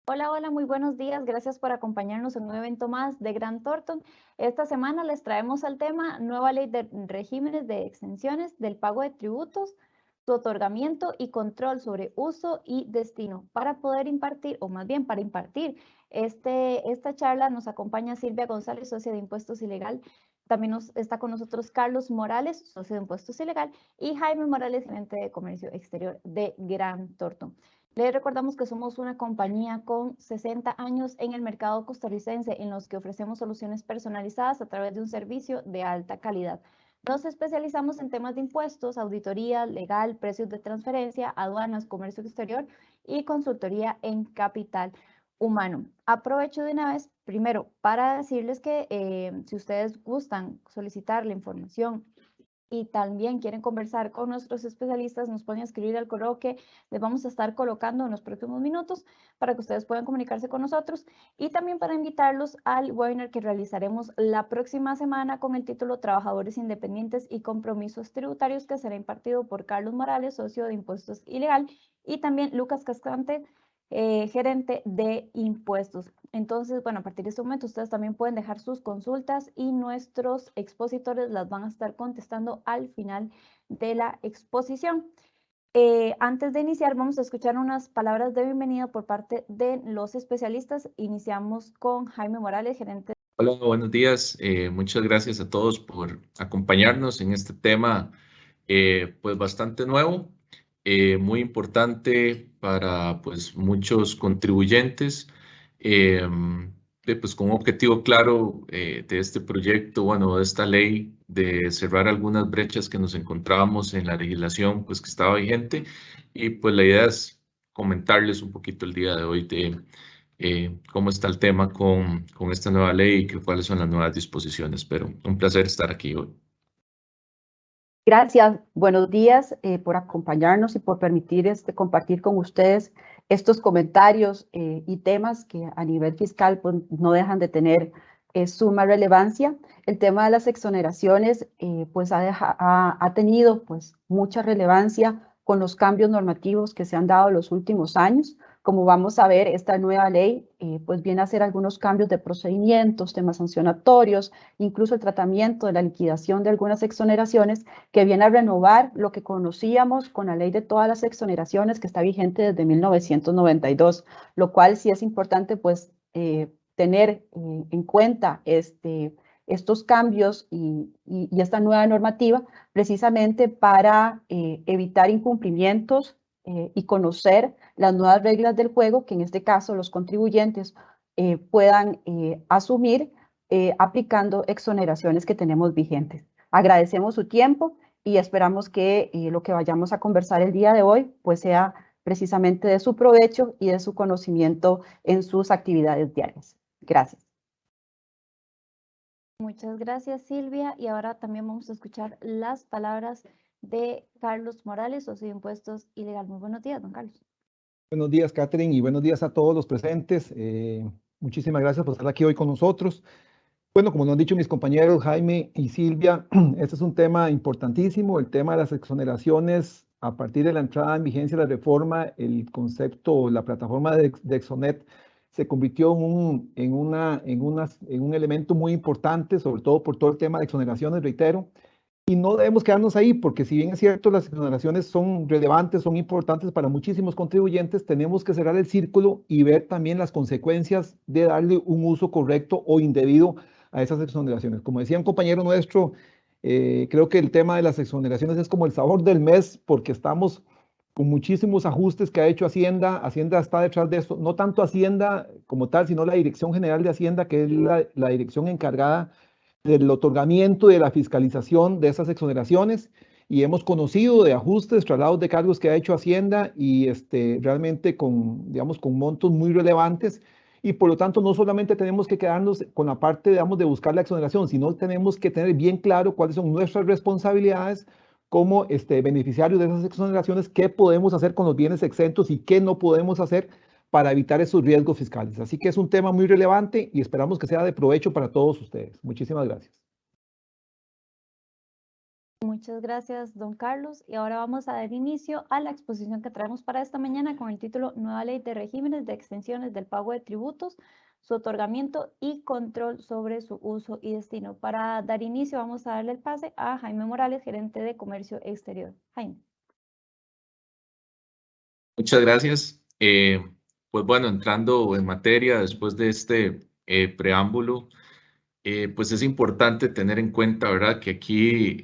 Hola, hola, muy buenos días. Gracias por acompañarnos en un evento más de Grant Thornton. Esta semana les traemos al tema nueva ley de regímenes de exenciones del pago de tributos, su otorgamiento y control sobre uso y destino. Para poder impartir, o más bien para impartir, esta charla nos acompaña Silvia González, socia de Impuestos Ilegal. También está con nosotros Carlos Morales, socio de Impuestos Ilegal, y Jaime Morales, gerente de Comercio Exterior de Grant Thornton. Les recordamos que somos una compañía con 60 años en el mercado costarricense en los que ofrecemos soluciones personalizadas a través de un servicio de alta calidad. Nos especializamos en temas de impuestos, auditoría, legal, precios de transferencia, aduanas, comercio exterior y consultoría en capital humano. Aprovecho de una vez, primero, para decirles que si ustedes gustan solicitar la información y también quieren conversar con nuestros especialistas, nos pueden escribir al correo que les vamos a estar colocando en los próximos minutos para que ustedes puedan comunicarse con nosotros y también para invitarlos al webinar que realizaremos la próxima semana con el título Trabajadores Independientes y Compromisos Tributarios, que será impartido por Carlos Morales, socio de Impuestos Ilegal, y también Lucas Cascante, gerente de impuestos. Entonces, bueno, a partir de este momento ustedes también pueden dejar sus consultas y nuestros expositores las van a estar contestando al final de la exposición. Antes de iniciar, vamos a escuchar unas palabras de bienvenida por parte de los especialistas. Iniciamos con Jaime Morales, gerente. Hola, buenos días. Muchas gracias a todos por acompañarnos en este tema, pues bastante nuevo, muy importante para pues muchos contribuyentes, eh, pues con un objetivo claro de este proyecto, bueno, de esta ley, de cerrar algunas brechas que nos encontrábamos en la legislación, pues que estaba vigente, y pues la idea es comentarles un poquito el día de hoy de cómo está el tema con esta nueva ley y cuáles son las nuevas disposiciones. Pero un placer estar aquí hoy. Gracias, buenos días por acompañarnos y por permitir compartir con ustedes estos comentarios y temas que a nivel fiscal pues, no dejan de tener suma relevancia. El tema de las exoneraciones pues ha tenido pues, mucha relevancia con los cambios normativos que se han dado en los últimos años. Como vamos a ver, esta nueva ley pues viene a hacer algunos cambios de procedimientos, temas sancionatorios, incluso el tratamiento de la liquidación de algunas exoneraciones que viene a renovar lo que conocíamos con la ley de todas las exoneraciones que está vigente desde 1992, lo cual sí es importante pues tener en cuenta estos cambios y esta nueva normativa precisamente para evitar incumplimientos y conocer las nuevas reglas del juego que en este caso los contribuyentes puedan asumir aplicando exoneraciones que tenemos vigentes. Agradecemos su tiempo y esperamos que lo que vayamos a conversar el día de hoy pues sea precisamente de su provecho y de su conocimiento en sus actividades diarias. Gracias. Muchas gracias, Silvia. Y ahora también vamos a escuchar las palabras de Carlos Morales, socio de Impuestos Ilegal. Muy buenos días, don Carlos. Buenos días, Catherine, y buenos días a todos los presentes. Muchísimas gracias por estar aquí hoy con nosotros. Bueno, como nos han dicho mis compañeros Jaime y Silvia, este es un tema importantísimo, el tema de las exoneraciones. A partir de la entrada en vigencia de la reforma, el concepto, la plataforma de Exonet se convirtió en un elemento muy importante, sobre todo por todo el tema de exoneraciones, reitero. Y no debemos quedarnos ahí, porque si bien es cierto, las exoneraciones son relevantes, son importantes para muchísimos contribuyentes, tenemos que cerrar el círculo y ver también las consecuencias de darle un uso correcto o indebido a esas exoneraciones. Como decía un compañero nuestro, creo que el tema de las exoneraciones es como el sabor del mes, porque estamos con muchísimos ajustes que ha hecho Hacienda. Hacienda está detrás de esto, no tanto Hacienda como tal, sino la Dirección General de Hacienda, que es la dirección encargada del otorgamiento y de la fiscalización de esas exoneraciones, y hemos conocido de ajustes, traslados de cargos que ha hecho Hacienda y realmente con, digamos, con montos muy relevantes, y por lo tanto no solamente tenemos que quedarnos con la parte, digamos, de buscar la exoneración, sino tenemos que tener bien claro cuáles son nuestras responsabilidades como beneficiarios de esas exoneraciones, qué podemos hacer con los bienes exentos y qué no podemos hacer para evitar esos riesgos fiscales. Así que es un tema muy relevante y esperamos que sea de provecho para todos ustedes. Muchísimas gracias. Muchas gracias, don Carlos. Y ahora vamos a dar inicio a la exposición que traemos para esta mañana con el título Nueva Ley de Regímenes de Exenciones del Pago de Tributos, su otorgamiento y control sobre su uso y destino. Para dar inicio vamos a darle el pase a Jaime Morales, gerente de Comercio Exterior. Jaime. Muchas gracias. Pues bueno, entrando en materia después de este preámbulo, pues es importante tener en cuenta, ¿verdad?, que aquí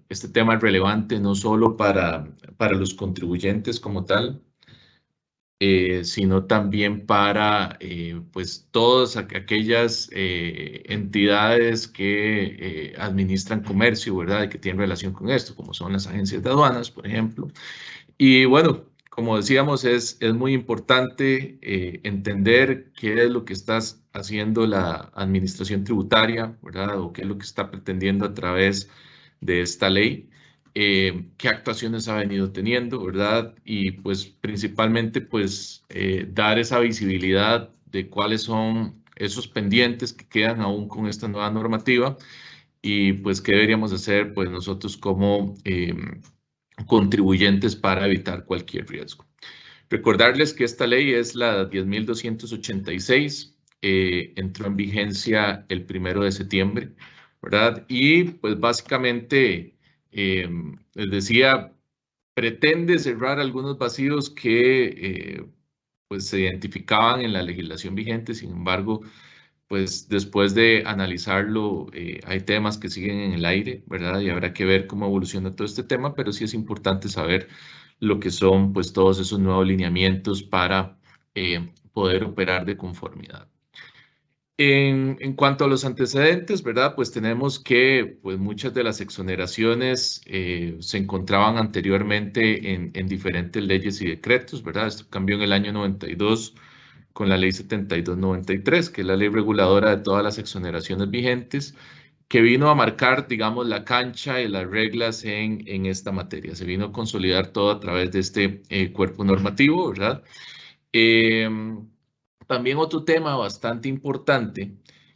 este tema es relevante no solo para los contribuyentes como tal, sino también para pues todas aquellas entidades que administran comercio, ¿verdad?, y que tienen relación con esto, como son las agencias de aduanas, por ejemplo. Y bueno, como decíamos, es muy importante entender qué es lo que está haciendo la administración tributaria, ¿verdad? O qué es lo que está pretendiendo a través de esta ley, qué actuaciones ha venido teniendo, ¿verdad? Y pues principalmente pues dar esa visibilidad de cuáles son esos pendientes que quedan aún con esta nueva normativa y pues qué deberíamos hacer pues nosotros como contribuyentes para evitar cualquier riesgo. Recordarles que esta ley es la 10.286, entró en vigencia el 1 de septiembre, ¿verdad? Y pues básicamente, les decía, pretende cerrar algunos vacíos que pues se identificaban en la legislación vigente. Sin embargo, pues después de analizarlo, hay temas que siguen en el aire, ¿verdad? Y habrá que ver cómo evoluciona todo este tema, pero sí es importante saber lo que son pues todos esos nuevos lineamientos para poder operar de conformidad. En cuanto a los antecedentes, ¿verdad? Pues tenemos que pues muchas de las exoneraciones se encontraban anteriormente en diferentes leyes y decretos, ¿verdad? Esto cambió en el año 92 con la ley 7293, que es la ley reguladora de todas las exoneraciones vigentes, que vino a marcar, digamos, la cancha y las reglas en esta materia. Se vino a consolidar todo a través de este cuerpo normativo, ¿verdad? También otro tema bastante importante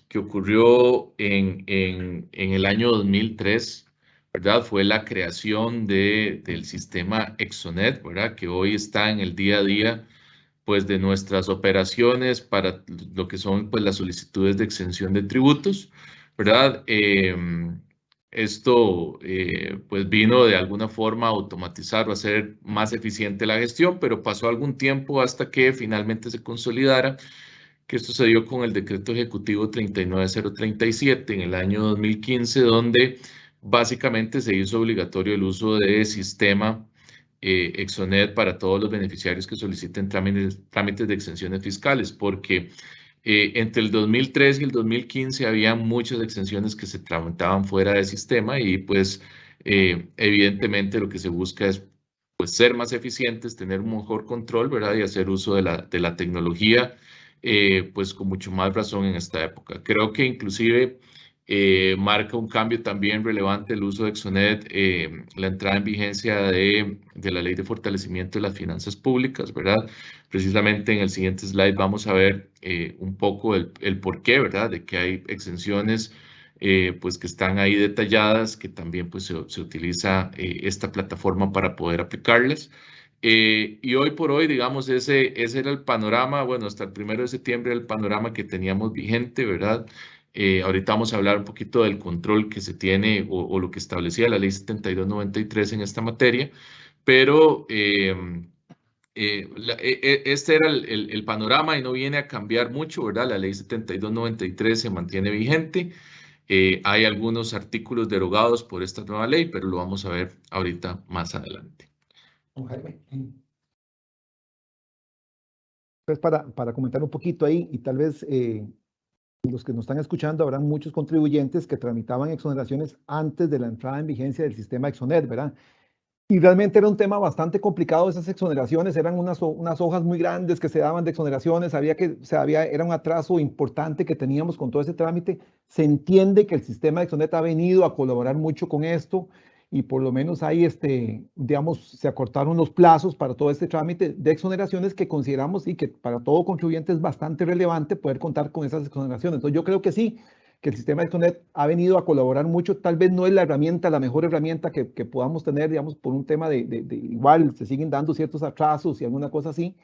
que ocurrió en el año 2003, ¿verdad? Fue la creación del sistema Exonet, ¿verdad? Que hoy está en el día a día pues de nuestras operaciones para lo que son pues las solicitudes de exención de tributos, ¿verdad? Esto pues vino de alguna forma a automatizar o hacer más eficiente la gestión, pero pasó algún tiempo hasta que finalmente se consolidara, que esto se dio con el decreto ejecutivo 39037 en el año 2015, donde básicamente se hizo obligatorio el uso de sistema Exonet para todos los beneficiarios que soliciten trámites de exenciones fiscales, porque entre el 2013 y el 2015 había muchas exenciones que se tramitaban fuera del sistema y pues evidentemente lo que se busca es pues ser más eficientes, tener un mejor control, ¿verdad? Y hacer uso de la tecnología, pues con mucho más razón en esta época. Creo que inclusive marca un cambio también relevante el uso de Exonet, la entrada en vigencia de la Ley de Fortalecimiento de las Finanzas Públicas, ¿verdad? Precisamente en el siguiente slide vamos a ver un poco el porqué, ¿verdad? De que hay exenciones pues que están ahí detalladas, que también pues se utiliza esta plataforma para poder aplicarlas. Y hoy por hoy, digamos, ese era el panorama, bueno, hasta el 1 de septiembre el panorama que teníamos vigente, ¿verdad? Ahorita vamos a hablar un poquito del control que se tiene o lo que establecía la ley 7293 en esta materia, pero este era el panorama y no viene a cambiar mucho, ¿verdad? La ley 7293 se mantiene vigente. Hay algunos artículos derogados por esta nueva ley, pero lo vamos a ver ahorita más adelante. Pues para comentar un poquito ahí y tal vez los que nos están escuchando, habrán muchos contribuyentes que tramitaban exoneraciones antes de la entrada en vigencia del sistema Exonet, ¿verdad? Y realmente era un tema bastante complicado esas exoneraciones, eran unas hojas muy grandes que se daban de exoneraciones, era un atraso importante que teníamos con todo ese trámite. Se entiende que el sistema de Exonet ha venido a colaborar mucho con esto y por lo menos ahí, digamos, se acortaron los plazos para todo este trámite de exoneraciones que consideramos y que para todo contribuyente es bastante relevante poder contar con esas exoneraciones. Entonces yo creo que sí, que el sistema de Exonet ha venido a colaborar mucho. Tal vez no es la herramienta, la mejor herramienta que podamos tener, digamos, por un tema de igual se siguen dando ciertos atrasos y alguna cosa así,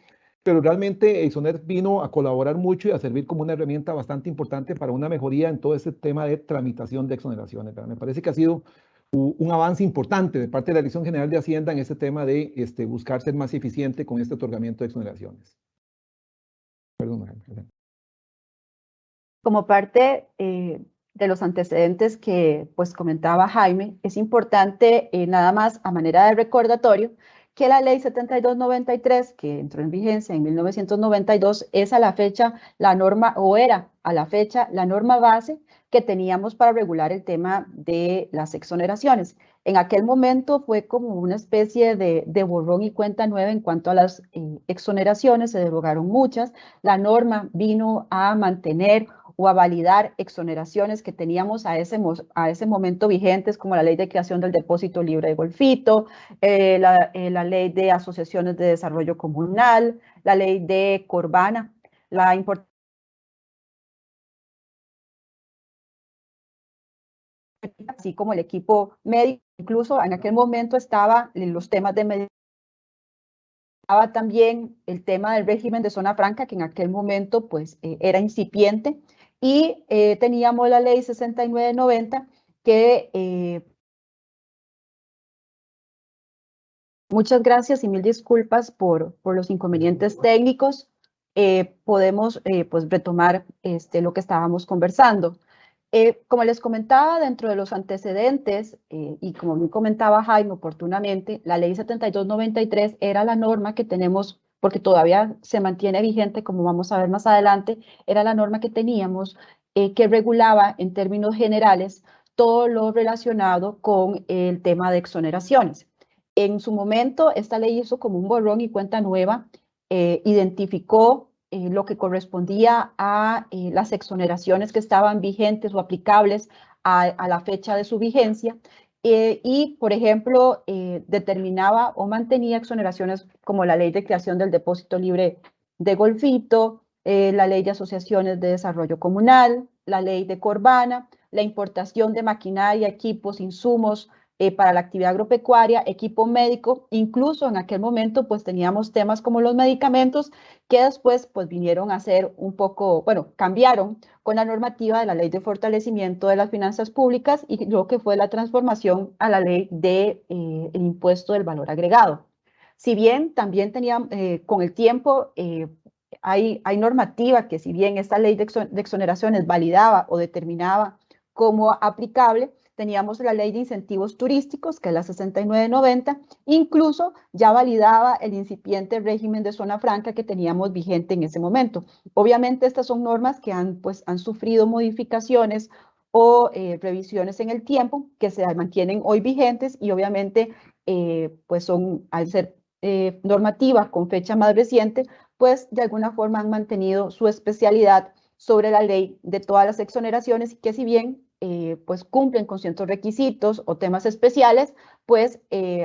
pero realmente Exonet vino a colaborar mucho y a servir como una herramienta bastante importante para una mejoría en todo ese tema de tramitación de exoneraciones, ¿verdad? Me parece que ha sido un avance importante de parte de la Dirección General de Hacienda en este tema de buscar ser más eficiente con este otorgamiento de exoneraciones. Perdón. Como parte de los antecedentes que pues comentaba Jaime, es importante nada más a manera de recordatorio que la ley 7293, que entró en vigencia en 1992, es a la fecha la norma, o era a la fecha la norma base que teníamos para regular el tema de las exoneraciones. En aquel momento fue como una especie de borrón y cuenta nueva en cuanto a las exoneraciones, se derogaron muchas. La norma vino a mantener o a validar exoneraciones que teníamos a ese momento vigentes, como la ley de creación del depósito libre de Golfito, la ley de asociaciones de desarrollo comunal, la ley de Corbana, la importancia, así como el equipo médico. Incluso en aquel momento estaba en los temas de medicina. Estaba también el tema del régimen de zona franca, que en aquel momento pues era incipiente, y teníamos la ley 6990 que muchas gracias y mil disculpas por los inconvenientes técnicos. Podemos pues retomar lo que estábamos conversando. Como les comentaba, dentro de los antecedentes, y como me comentaba Jaime oportunamente, la ley 7293 era la norma que tenemos, porque todavía se mantiene vigente, como vamos a ver más adelante, era la norma que teníamos que regulaba en términos generales todo lo relacionado con el tema de exoneraciones. En su momento, esta ley hizo como un borrón y cuenta nueva, identificó lo que correspondía a las exoneraciones que estaban vigentes o aplicables a la fecha de su vigencia y, por ejemplo, determinaba o mantenía exoneraciones como la ley de creación del depósito libre de Golfito, la ley de asociaciones de desarrollo comunal, la ley de Corbana, la importación de maquinaria, equipos, insumos, para la actividad agropecuaria, equipo médico, incluso en aquel momento pues teníamos temas como los medicamentos que después pues vinieron a ser un poco, bueno, cambiaron con la normativa de la Ley de Fortalecimiento de las Finanzas Públicas y lo que fue la transformación a la Ley de el Impuesto del Valor Agregado. Si bien también teníamos, con el tiempo, hay normativa que si bien esta ley de exoneraciones validaba o determinaba como aplicable, teníamos la ley de incentivos turísticos, que es la 6990, incluso ya validaba el incipiente régimen de zona franca que teníamos vigente en ese momento. Obviamente estas son normas que han sufrido modificaciones o revisiones en el tiempo, que se mantienen hoy vigentes y obviamente pues son, al ser normativas con fecha más reciente, pues de alguna forma han mantenido su especialidad sobre la ley de todas las exoneraciones, que si bien pues cumplen con ciertos requisitos o temas especiales, pues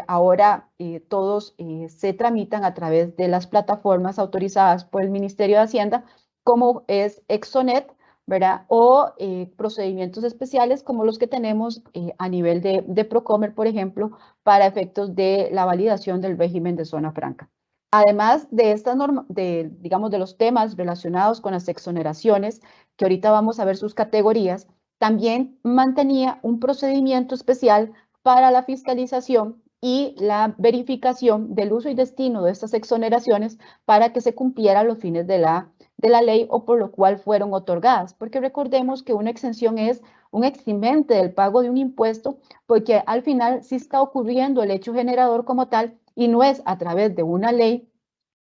ahora todos se tramitan a través de las plataformas autorizadas por el Ministerio de Hacienda, como es Exonet, ¿verdad? O procedimientos especiales como los que tenemos a nivel de Procomer, por ejemplo, para efectos de la validación del régimen de zona franca. Además de estas normas, digamos, de los temas relacionados con las exoneraciones, que ahorita vamos a ver sus categorías, también mantenía un procedimiento especial para la fiscalización y la verificación del uso y destino de estas exoneraciones para que se cumplieran los fines de la ley o por lo cual fueron otorgadas. Porque recordemos que una exención es un eximente del pago de un impuesto, porque al final sí está ocurriendo el hecho generador como tal y no es a través de una ley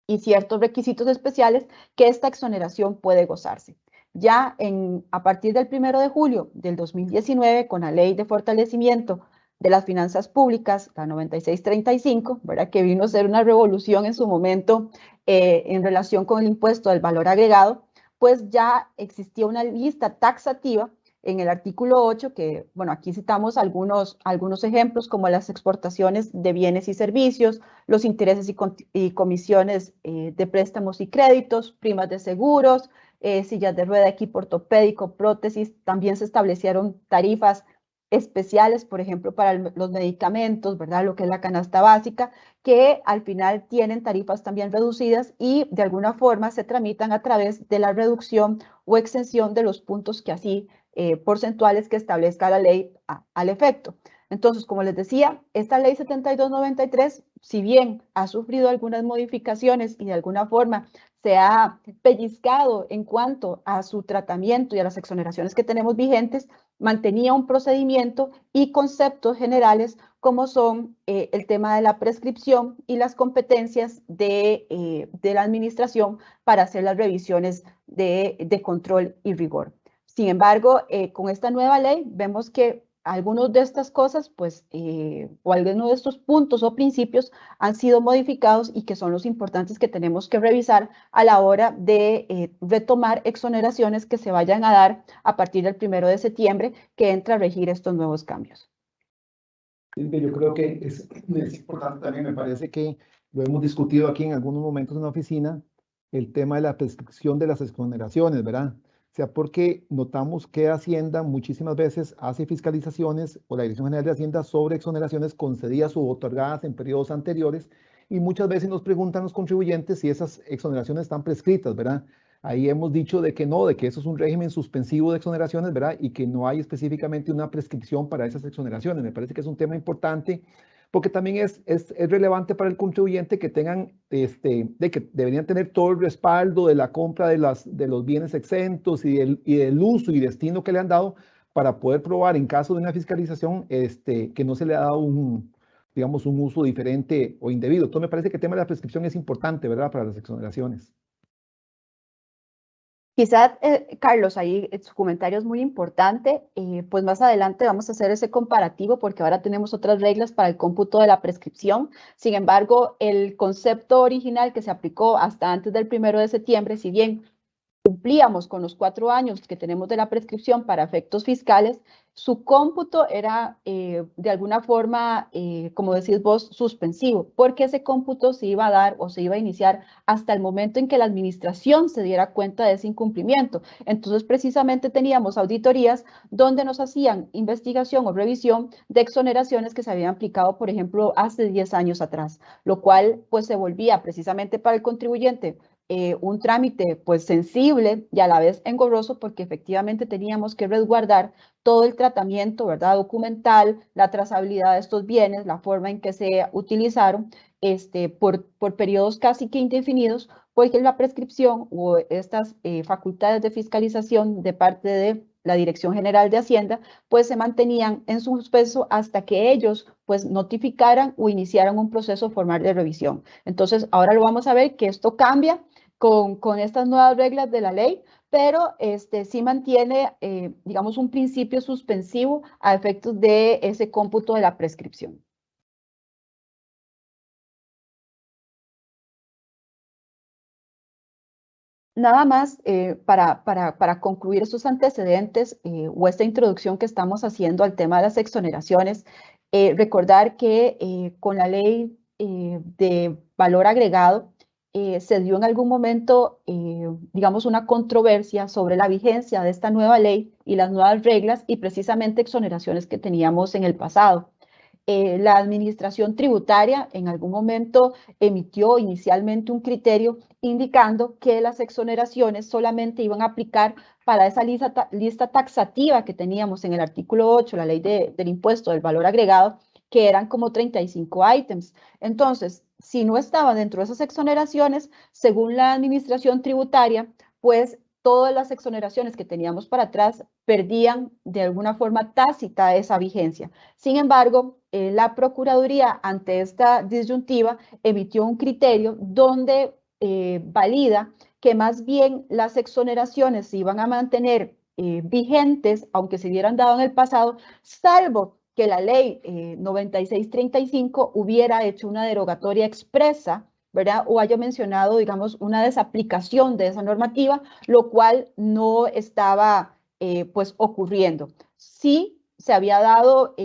y ciertos requisitos especiales que esta exoneración puede gozarse. Ya a partir del 1 de julio del 2019, con la Ley de Fortalecimiento de las Finanzas Públicas, la 9635, ¿verdad? Que vino a ser una revolución en su momento en relación con el impuesto del valor agregado, pues ya existía una lista taxativa en el artículo 8, que, bueno, aquí citamos algunos ejemplos como las exportaciones de bienes y servicios, los intereses y comisiones de préstamos y créditos, primas de seguros, sillas de rueda, equipo ortopédico, prótesis. También se establecieron tarifas especiales, por ejemplo, para los medicamentos, ¿verdad? Lo que es la canasta básica, que al final tienen tarifas también reducidas y de alguna forma se tramitan a través de la reducción o exención de los puntos que así porcentuales que establezca la ley al efecto. Entonces, como les decía, esta ley 7293, si bien ha sufrido algunas modificaciones y de alguna forma se ha pellizcado en cuanto a su tratamiento y a las exoneraciones que tenemos vigentes, mantenía un procedimiento y conceptos generales como son el tema de la prescripción y las competencias de la administración para hacer las revisiones de control y rigor. Sin embargo, con esta nueva ley vemos que algunos de estas cosas, pues, o algunos de estos puntos o principios han sido modificados y que son los importantes que tenemos que revisar a la hora de retomar exoneraciones que se vayan a dar a partir del 1 de septiembre, que entra a regir estos nuevos cambios. Yo creo que es importante también, me parece que lo hemos discutido aquí en algunos momentos en la oficina, el tema de la prescripción de las exoneraciones, ¿verdad? O sea, porque notamos que Hacienda muchísimas veces hace fiscalizaciones o la Dirección General de Hacienda sobre exoneraciones concedidas u otorgadas en periodos anteriores y muchas veces nos preguntan los contribuyentes si esas exoneraciones están prescritas, ¿verdad? Ahí hemos dicho de que no, de que eso es un régimen suspensivo de exoneraciones, ¿verdad? Y que no hay específicamente una prescripción para esas exoneraciones. Me parece que es un tema importante porque también es relevante para el contribuyente que tengan, de que deberían tener todo el respaldo de la compra de los bienes exentos y del uso y destino que le han dado para poder probar en caso de una fiscalización que no se le ha dado digamos, un uso diferente o indebido. Entonces me parece que el tema de la prescripción es importante, ¿verdad? Para las exoneraciones. Quizás, Carlos, ahí su comentario es muy importante, pues más adelante vamos a hacer ese comparativo porque ahora tenemos otras reglas para el cómputo de la prescripción. Sin embargo, el concepto original que se aplicó hasta antes del 1 de septiembre, si bien cumplíamos con los 4 años que tenemos de la prescripción para efectos fiscales, su cómputo era de alguna forma, como decís vos, suspensivo, porque ese cómputo se iba a dar o se iba a iniciar hasta el momento en que la administración se diera cuenta de ese incumplimiento. Entonces, precisamente teníamos auditorías donde nos hacían investigación o revisión de exoneraciones que se habían aplicado, por ejemplo, hace 10 años atrás, lo cual pues se volvía precisamente para el contribuyente un trámite pues sensible y a la vez engorroso porque efectivamente teníamos que resguardar todo el tratamiento, ¿verdad? Documental, la trazabilidad de estos bienes, la forma en que se utilizaron por periodos casi que indefinidos, porque la prescripción o estas facultades de fiscalización de parte de la Dirección General de Hacienda, pues se mantenían en suspenso hasta que ellos pues notificaran o iniciaran un proceso formal de revisión. Entonces, ahora lo vamos a ver que esto cambia con estas nuevas reglas de la ley, pero sí mantiene, digamos, un principio suspensivo a efectos de ese cómputo de la prescripción. Nada más para concluir estos antecedentes o esta introducción que estamos haciendo al tema de las exoneraciones, recordar que con la ley de valor agregado se dio en algún momento, digamos, una controversia sobre la vigencia de esta nueva ley y las nuevas reglas y precisamente exoneraciones que teníamos en el pasado. La administración tributaria en algún momento emitió inicialmente un criterio indicando que las exoneraciones solamente iban a aplicar para esa lista taxativa que teníamos en el artículo 8, la ley del impuesto del valor agregado, que eran como 35 ítems. Entonces, si no estaban dentro de esas exoneraciones, según la administración tributaria, pues todas las exoneraciones que teníamos para atrás perdían de alguna forma tácita esa vigencia. Sin embargo, la Procuraduría ante esta disyuntiva emitió un criterio donde valida que más bien las exoneraciones se iban a mantener vigentes, aunque se hubieran dado en el pasado, salvo que la ley 9635 hubiera hecho una derogatoria expresa, ¿verdad? O haya mencionado, digamos, una desaplicación de esa normativa, lo cual no estaba, pues, ocurriendo. Sí se había dado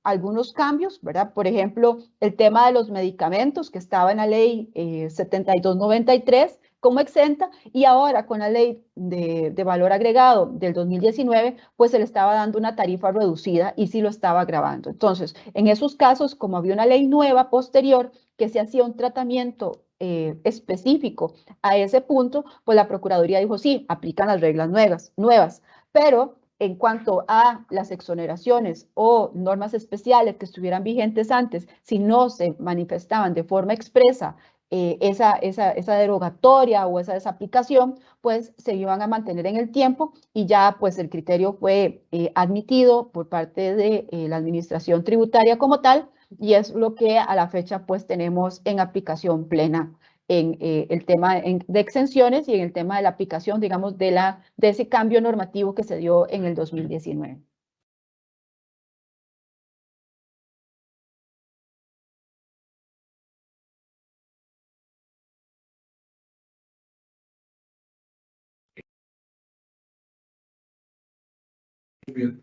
algunos cambios, ¿verdad? Por ejemplo, el tema de los medicamentos que estaba en la ley 7293, como exenta, y ahora con la ley de valor agregado del 2019, pues se le estaba dando una tarifa reducida y sí lo estaba gravando. Entonces, en esos casos, como había una ley nueva posterior que se hacía un tratamiento específico a ese punto, pues la Procuraduría dijo, sí, aplican las reglas nuevas, pero en cuanto a las exoneraciones o normas especiales que estuvieran vigentes antes, si no se manifestaban de forma expresa esa derogatoria o esa desaplicación, pues se iban a mantener en el tiempo y ya pues el criterio fue admitido por parte de la administración tributaria como tal, y es lo que a la fecha pues tenemos en aplicación plena en el tema de exenciones y en el tema de la aplicación, digamos, de ese cambio normativo que se dio en el 2019. Bien.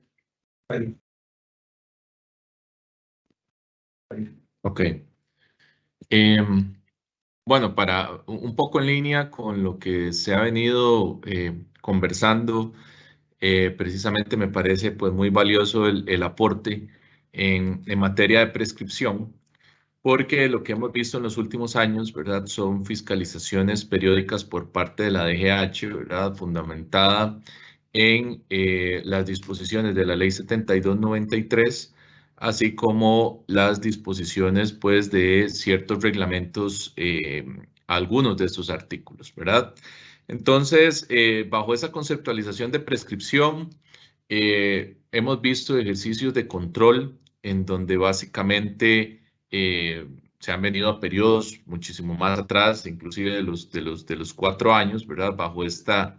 Ok. Bueno, para un poco en línea con lo que se ha venido conversando, precisamente me parece pues muy valioso el aporte en materia de prescripción, porque lo que hemos visto en los últimos años, ¿verdad? Son fiscalizaciones periódicas por parte de la DGH, ¿verdad? Fundamentada en las disposiciones de la Ley 7293, así como las disposiciones, pues, de ciertos reglamentos, algunos de estos artículos, ¿verdad? Entonces, bajo esa conceptualización de prescripción, hemos visto ejercicios de control en donde básicamente se han venido a periodos muchísimo más atrás, inclusive de los 4 años, ¿verdad? Bajo esta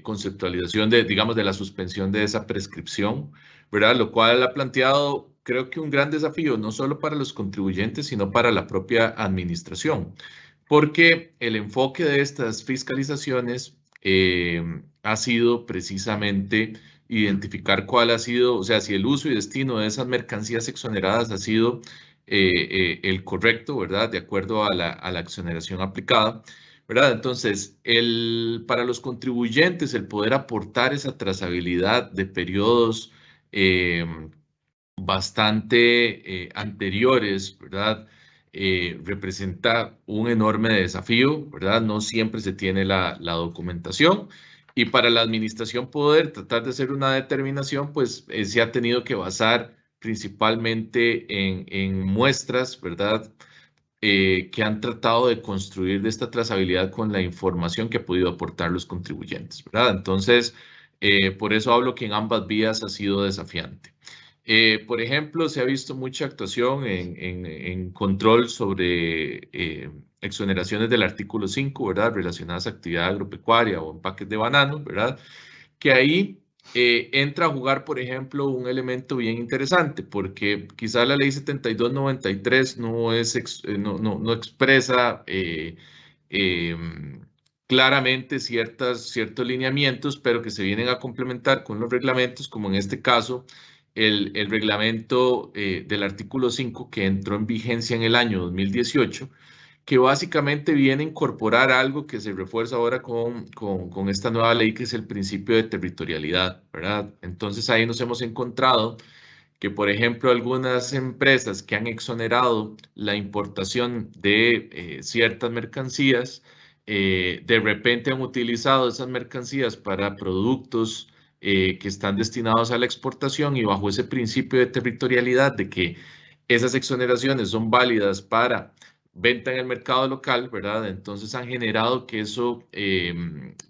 conceptualización de, digamos, de la suspensión de esa prescripción, ¿verdad? Lo cual ha planteado, creo que un gran desafío, no solo para los contribuyentes, sino para la propia administración, porque el enfoque de estas fiscalizaciones ha sido precisamente identificar cuál ha sido, o sea, si el uso y destino de esas mercancías exoneradas ha sido el correcto, ¿verdad? De acuerdo a la exoneración aplicada, ¿verdad? Entonces, para los contribuyentes, el poder aportar esa trazabilidad de periodos bastante anteriores, ¿verdad? Representa un enorme desafío, ¿verdad? No siempre se tiene la documentación, y para la administración poder tratar de hacer una determinación, pues se ha tenido que basar principalmente en muestras, ¿verdad? Que han tratado de construir de esta trazabilidad con la información que ha podido aportar los contribuyentes, ¿verdad? Entonces, por eso hablo que en ambas vías ha sido desafiante. Por ejemplo, se ha visto mucha actuación en control sobre exoneraciones del artículo 5, ¿verdad? Relacionadas a actividad agropecuaria o empaques de bananos, ¿verdad? Que ahí entra a jugar, por ejemplo, un elemento bien interesante, porque quizá la ley 7293 no expresa claramente ciertos lineamientos, pero que se vienen a complementar con los reglamentos, como en este caso el reglamento del artículo 5 que entró en vigencia en el año 2018, que básicamente viene a incorporar algo que se refuerza ahora con esta nueva ley, que es el principio de territorialidad, ¿verdad? Entonces ahí nos hemos encontrado que, por ejemplo, algunas empresas que han exonerado la importación de ciertas mercancías, de repente han utilizado esas mercancías para productos que están destinados a la exportación, y bajo ese principio de territorialidad de que esas exoneraciones son válidas para venta en el mercado local, ¿verdad? Entonces han generado que eso,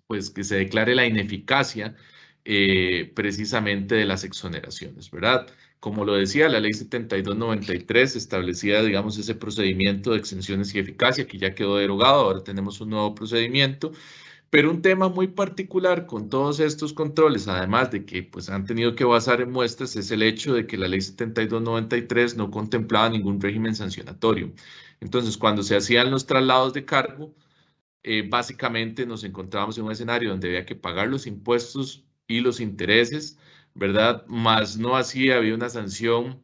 pues que se declare la ineficacia precisamente de las exoneraciones, ¿verdad? Como lo decía, la ley 7293 establecía, digamos, ese procedimiento de exenciones y eficacia que ya quedó derogado, ahora tenemos un nuevo procedimiento. Pero un tema muy particular con todos estos controles, además de que pues, han tenido que basar en muestras, es el hecho de que la ley 7293 no contemplaba ningún régimen sancionatorio. Entonces, cuando se hacían los traslados de cargo, básicamente nos encontrábamos en un escenario donde había que pagar los impuestos y los intereses, ¿verdad? Más no así había una sanción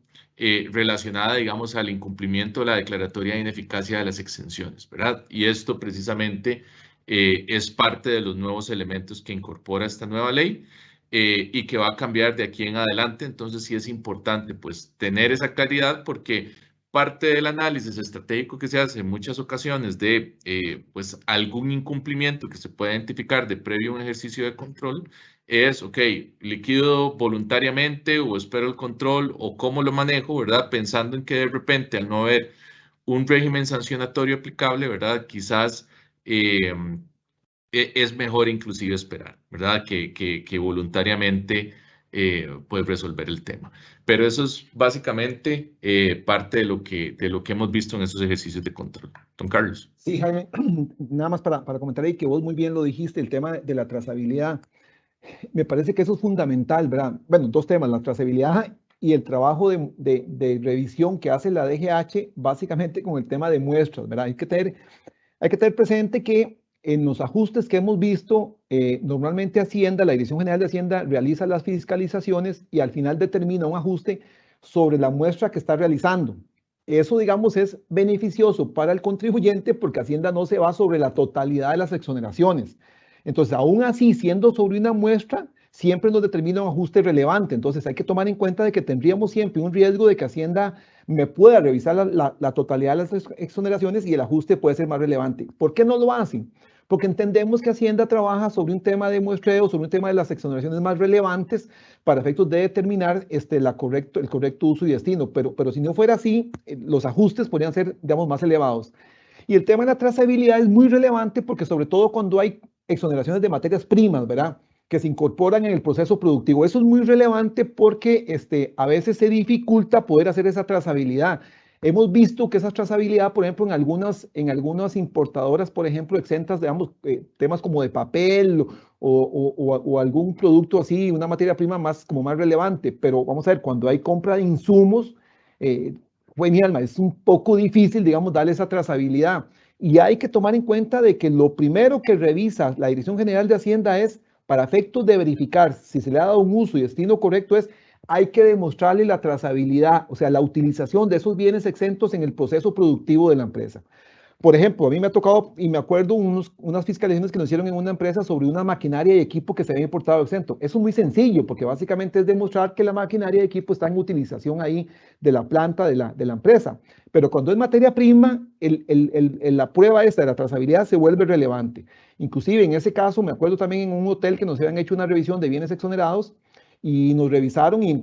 relacionada, digamos, al incumplimiento de la declaratoria de ineficacia de las exenciones, ¿verdad? Y esto precisamente es parte de los nuevos elementos que incorpora esta nueva ley y que va a cambiar de aquí en adelante. Entonces sí es importante pues tener esa claridad, porque parte del análisis estratégico que se hace en muchas ocasiones de pues algún incumplimiento que se pueda identificar de previo a un ejercicio de control es, ok, liquido voluntariamente o espero el control o cómo lo manejo, ¿verdad? Pensando en que de repente al no haber un régimen sancionatorio aplicable, ¿verdad? Quizás es mejor inclusive esperar, ¿verdad? Que voluntariamente pues resolver el tema. Pero eso es básicamente parte de lo que hemos visto en esos ejercicios de control. Don Carlos. Sí, Jaime, nada más para comentar ahí que vos muy bien lo dijiste, el tema de la trazabilidad. Me parece que eso es fundamental, ¿verdad? Bueno, dos temas, la trazabilidad y el trabajo de revisión que hace la DGH, básicamente con el tema de muestras, ¿verdad? Hay que tener presente que en los ajustes que hemos visto, normalmente Hacienda, la Dirección General de Hacienda, realiza las fiscalizaciones y al final determina un ajuste sobre la muestra que está realizando. Eso, digamos, es beneficioso para el contribuyente porque Hacienda no se va sobre la totalidad de las exoneraciones. Entonces, aún así, siendo sobre una muestra, siempre nos determina un ajuste relevante. Entonces, hay que tomar en cuenta de que tendríamos siempre un riesgo de que Hacienda me pueda revisar la totalidad de las exoneraciones y el ajuste puede ser más relevante. ¿Por qué no lo hacen? Porque entendemos que Hacienda trabaja sobre un tema de muestreo, sobre un tema de las exoneraciones más relevantes para efectos de determinar el correcto uso y destino. Pero si no fuera así, los ajustes podrían ser, digamos, más elevados. Y el tema de la trazabilidad es muy relevante porque sobre todo cuando hay exoneraciones de materias primas, ¿verdad?, que se incorporan en el proceso productivo. Eso es muy relevante porque a veces se dificulta poder hacer esa trazabilidad. Hemos visto que esa trazabilidad, por ejemplo, en algunas importadoras, por ejemplo, exentas, digamos, temas como de papel o algún producto así, una materia prima más relevante. Pero vamos a ver, cuando hay compra de insumos, pues mi alma, es un poco difícil, digamos, darle esa trazabilidad. Y hay que tomar en cuenta de que lo primero que revisa la Dirección General de Hacienda es, para efectos de verificar si se le ha dado un uso y destino correcto, hay que demostrarle la trazabilidad, o sea, la utilización de esos bienes exentos en el proceso productivo de la empresa. Por ejemplo, a mí me ha tocado, y me acuerdo, unas fiscalizaciones que nos hicieron en una empresa sobre una maquinaria y equipo que se había importado exento. Eso es muy sencillo, porque básicamente es demostrar que la maquinaria y equipo está en utilización ahí de la planta de la empresa. Pero cuando es materia prima, la prueba esta de la trazabilidad se vuelve relevante. Inclusive en ese caso, me acuerdo también en un hotel que nos habían hecho una revisión de bienes exonerados, y nos revisaron y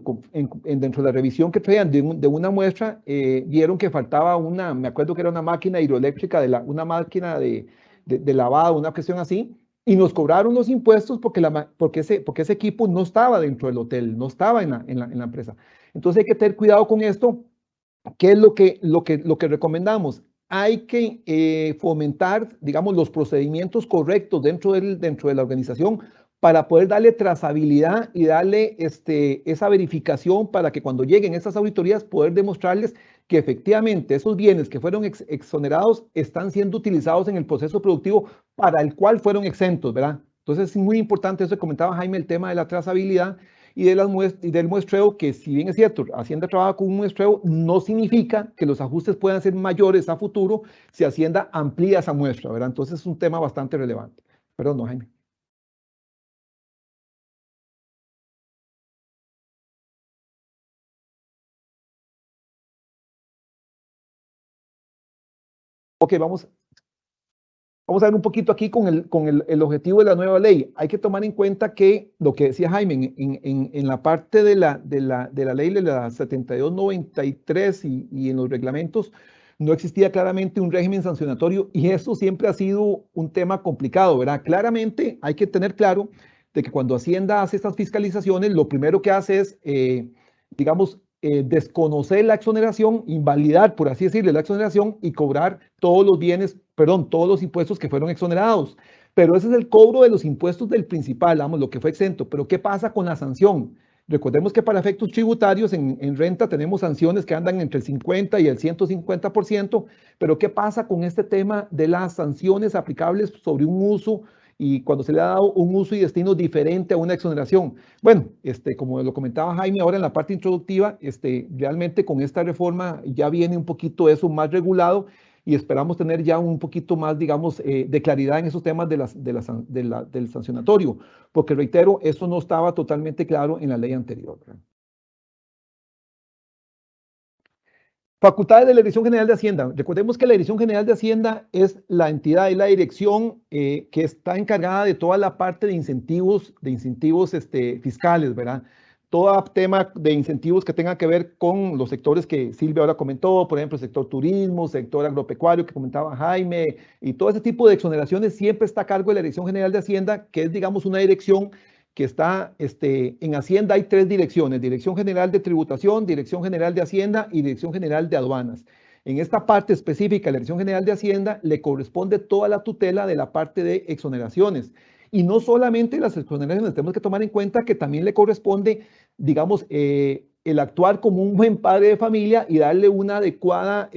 dentro de la revisión que traían de una muestra, vieron que faltaba me acuerdo que era una máquina hidroeléctrica, una máquina de lavado, una cuestión así, y nos cobraron los impuestos porque ese equipo no estaba dentro del hotel, no estaba en la empresa. Entonces hay que tener cuidado con esto. ¿Qué es lo que recomendamos? Hay que fomentar, digamos, los procedimientos correctos dentro de la organización para poder darle trazabilidad y darle esa verificación para que cuando lleguen estas auditorías poder demostrarles que efectivamente esos bienes que fueron exonerados están siendo utilizados en el proceso productivo para el cual fueron exentos, ¿verdad? Entonces es muy importante eso que comentaba Jaime, el tema de la trazabilidad y del muestreo, que si bien es cierto, Hacienda trabaja con un muestreo, no significa que los ajustes puedan ser mayores a futuro si Hacienda amplía esa muestra, ¿verdad? Entonces es un tema bastante relevante. Perdón, no, Jaime. Ok, vamos a ver un poquito aquí con el objetivo de la nueva ley. Hay que tomar en cuenta que lo que decía Jaime, en la parte de la ley de la 7293 y en los reglamentos, no existía claramente un régimen sancionatorio y eso siempre ha sido un tema complicado, ¿verdad? Claramente hay que tener claro de que cuando Hacienda hace estas fiscalizaciones, lo primero que hace es, digamos, desconocer la exoneración, invalidar, por así decirlo, la exoneración y cobrar todos los impuestos que fueron exonerados. Pero ese es el cobro de los impuestos del principal, vamos, lo que fue exento. Pero ¿qué pasa con la sanción? Recordemos que para efectos tributarios en renta tenemos sanciones que andan entre el 50 y el 150%, pero ¿qué pasa con este tema de las sanciones aplicables sobre un uso y cuando se le ha dado un uso y destino diferente a una exoneración. Bueno, como lo comentaba Jaime ahora en la parte introductiva, realmente con esta reforma ya viene un poquito eso más regulado y esperamos tener ya un poquito más, digamos, de claridad en esos temas del sancionatorio, porque reitero, eso no estaba totalmente claro en la ley anterior, ¿verdad? Facultades de la Dirección General de Hacienda. Recordemos que la Dirección General de Hacienda es la entidad y la dirección que está encargada de toda la parte de incentivos fiscales, ¿verdad? Todo tema de incentivos que tenga que ver con los sectores que Silvia ahora comentó, por ejemplo, el sector turismo, sector agropecuario que comentaba Jaime, y todo ese tipo de exoneraciones siempre está a cargo de la Dirección General de Hacienda, que es, digamos, una dirección que está en Hacienda. Hay 3 direcciones: Dirección General de Tributación, Dirección General de Hacienda y Dirección General de Aduanas. En esta parte específica, la Dirección General de Hacienda le corresponde toda la tutela de la parte de exoneraciones. Y no solamente las exoneraciones, tenemos que tomar en cuenta que también le corresponde, digamos, el actuar como un buen padre de familia y darle una adecuada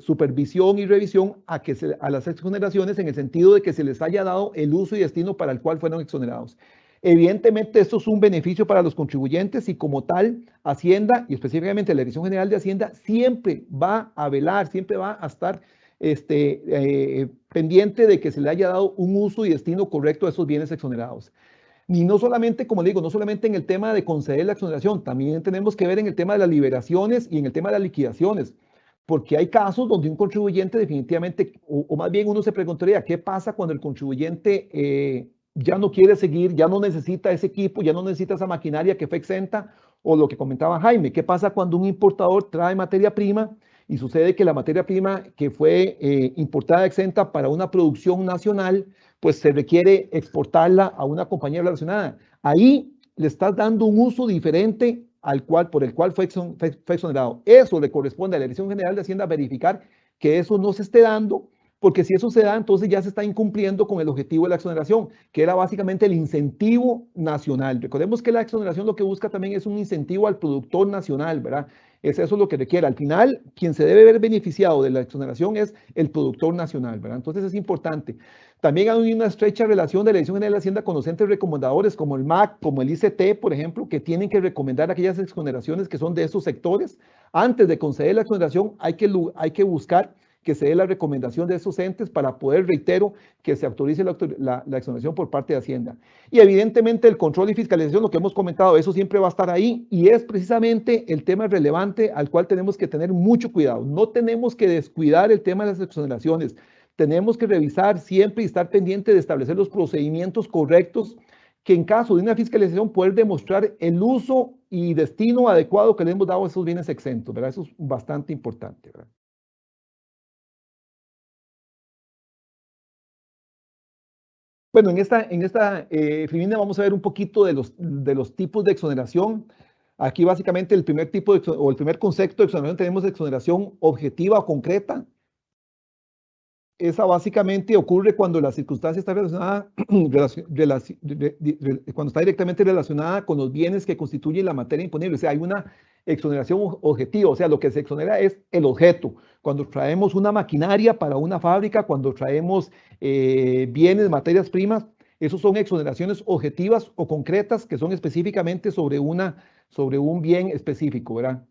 supervisión y revisión a las exoneraciones, en el sentido de que se les haya dado el uso y destino para el cual fueron exonerados. Evidentemente, esto es un beneficio para los contribuyentes y como tal, Hacienda y específicamente la Dirección General de Hacienda siempre va a velar, siempre va a estar pendiente de que se le haya dado un uso y destino correcto a esos bienes exonerados. Y no solamente, como le digo, no solamente en el tema de conceder la exoneración, también tenemos que ver en el tema de las liberaciones y en el tema de las liquidaciones, porque hay casos donde un contribuyente definitivamente, o más bien uno se preguntaría, ¿qué pasa cuando el contribuyente ya no quiere seguir, ya no necesita ese equipo, ya no necesita esa maquinaria que fue exenta? O lo que comentaba Jaime, ¿qué pasa cuando un importador trae materia prima y sucede que la materia prima que fue importada exenta para una producción nacional, pues se requiere exportarla a una compañía relacionada? Ahí le estás dando un uso diferente por el cual fue exonerado. Eso le corresponde a la Dirección General de Hacienda verificar que eso no se esté dando, porque si eso se da, entonces ya se está incumpliendo con el objetivo de la exoneración, que era básicamente el incentivo nacional. Recordemos que la exoneración lo que busca también es un incentivo al productor nacional, ¿verdad? Eso es lo que requiere. Al final, quien se debe ver beneficiado de la exoneración es el productor nacional, ¿verdad? Entonces es importante. También hay una estrecha relación de la Dirección General de Hacienda con los entes recomendadores como el MAC, como el ICT, por ejemplo, que tienen que recomendar aquellas exoneraciones que son de esos sectores. Antes de conceder la exoneración, hay que buscar que se dé la recomendación de esos entes para poder, reitero, que se autorice la exoneración por parte de Hacienda. Y evidentemente el control y fiscalización, lo que hemos comentado, eso siempre va a estar ahí y es precisamente el tema relevante al cual tenemos que tener mucho cuidado. No tenemos que descuidar el tema de las exoneraciones. Tenemos que revisar siempre y estar pendiente de establecer los procedimientos correctos, que en caso de una fiscalización poder demostrar el uso y destino adecuado que le hemos dado a esos bienes exentos, ¿verdad? Eso es bastante importante, ¿verdad? Bueno, en esta filmina vamos a ver un poquito de los tipos de exoneración. Aquí básicamente el primer tipo o el primer concepto de exoneración tenemos exoneración objetiva o concreta. Esa básicamente ocurre cuando la circunstancia está relacionada, cuando está directamente relacionada con los bienes que constituyen la materia imponible. O sea, hay una exoneración objetiva, o sea, lo que se exonera es el objeto. Cuando traemos una maquinaria para una fábrica, cuando traemos bienes, materias primas, esos son exoneraciones objetivas o concretas que son específicamente sobre un bien específico, ¿verdad?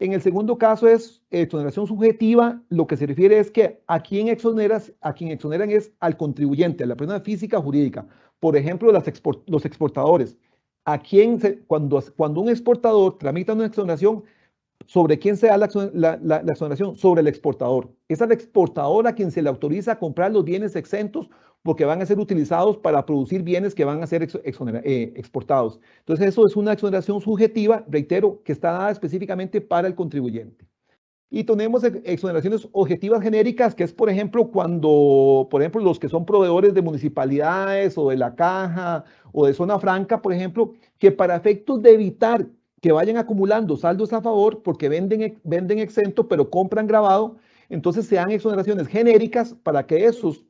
En el segundo caso es exoneración subjetiva. Lo que se refiere es que a quien exoneran es al contribuyente, a la persona física o jurídica. Por ejemplo, los exportadores. Cuando un exportador tramita una exoneración, ¿sobre quién se da la exoneración? Sobre el exportador. Es al exportador a quien se le autoriza a comprar los bienes exentos porque van a ser utilizados para producir bienes que van a ser exportados. Entonces, eso es una exoneración subjetiva, reitero, que está dada específicamente para el contribuyente. Y tenemos exoneraciones objetivas genéricas, que es, por ejemplo, los que son proveedores de municipalidades o de la caja o de zona franca, por ejemplo, que para efectos de evitar que vayan acumulando saldos a favor porque venden exento pero compran gravado, entonces se dan exoneraciones genéricas para que esos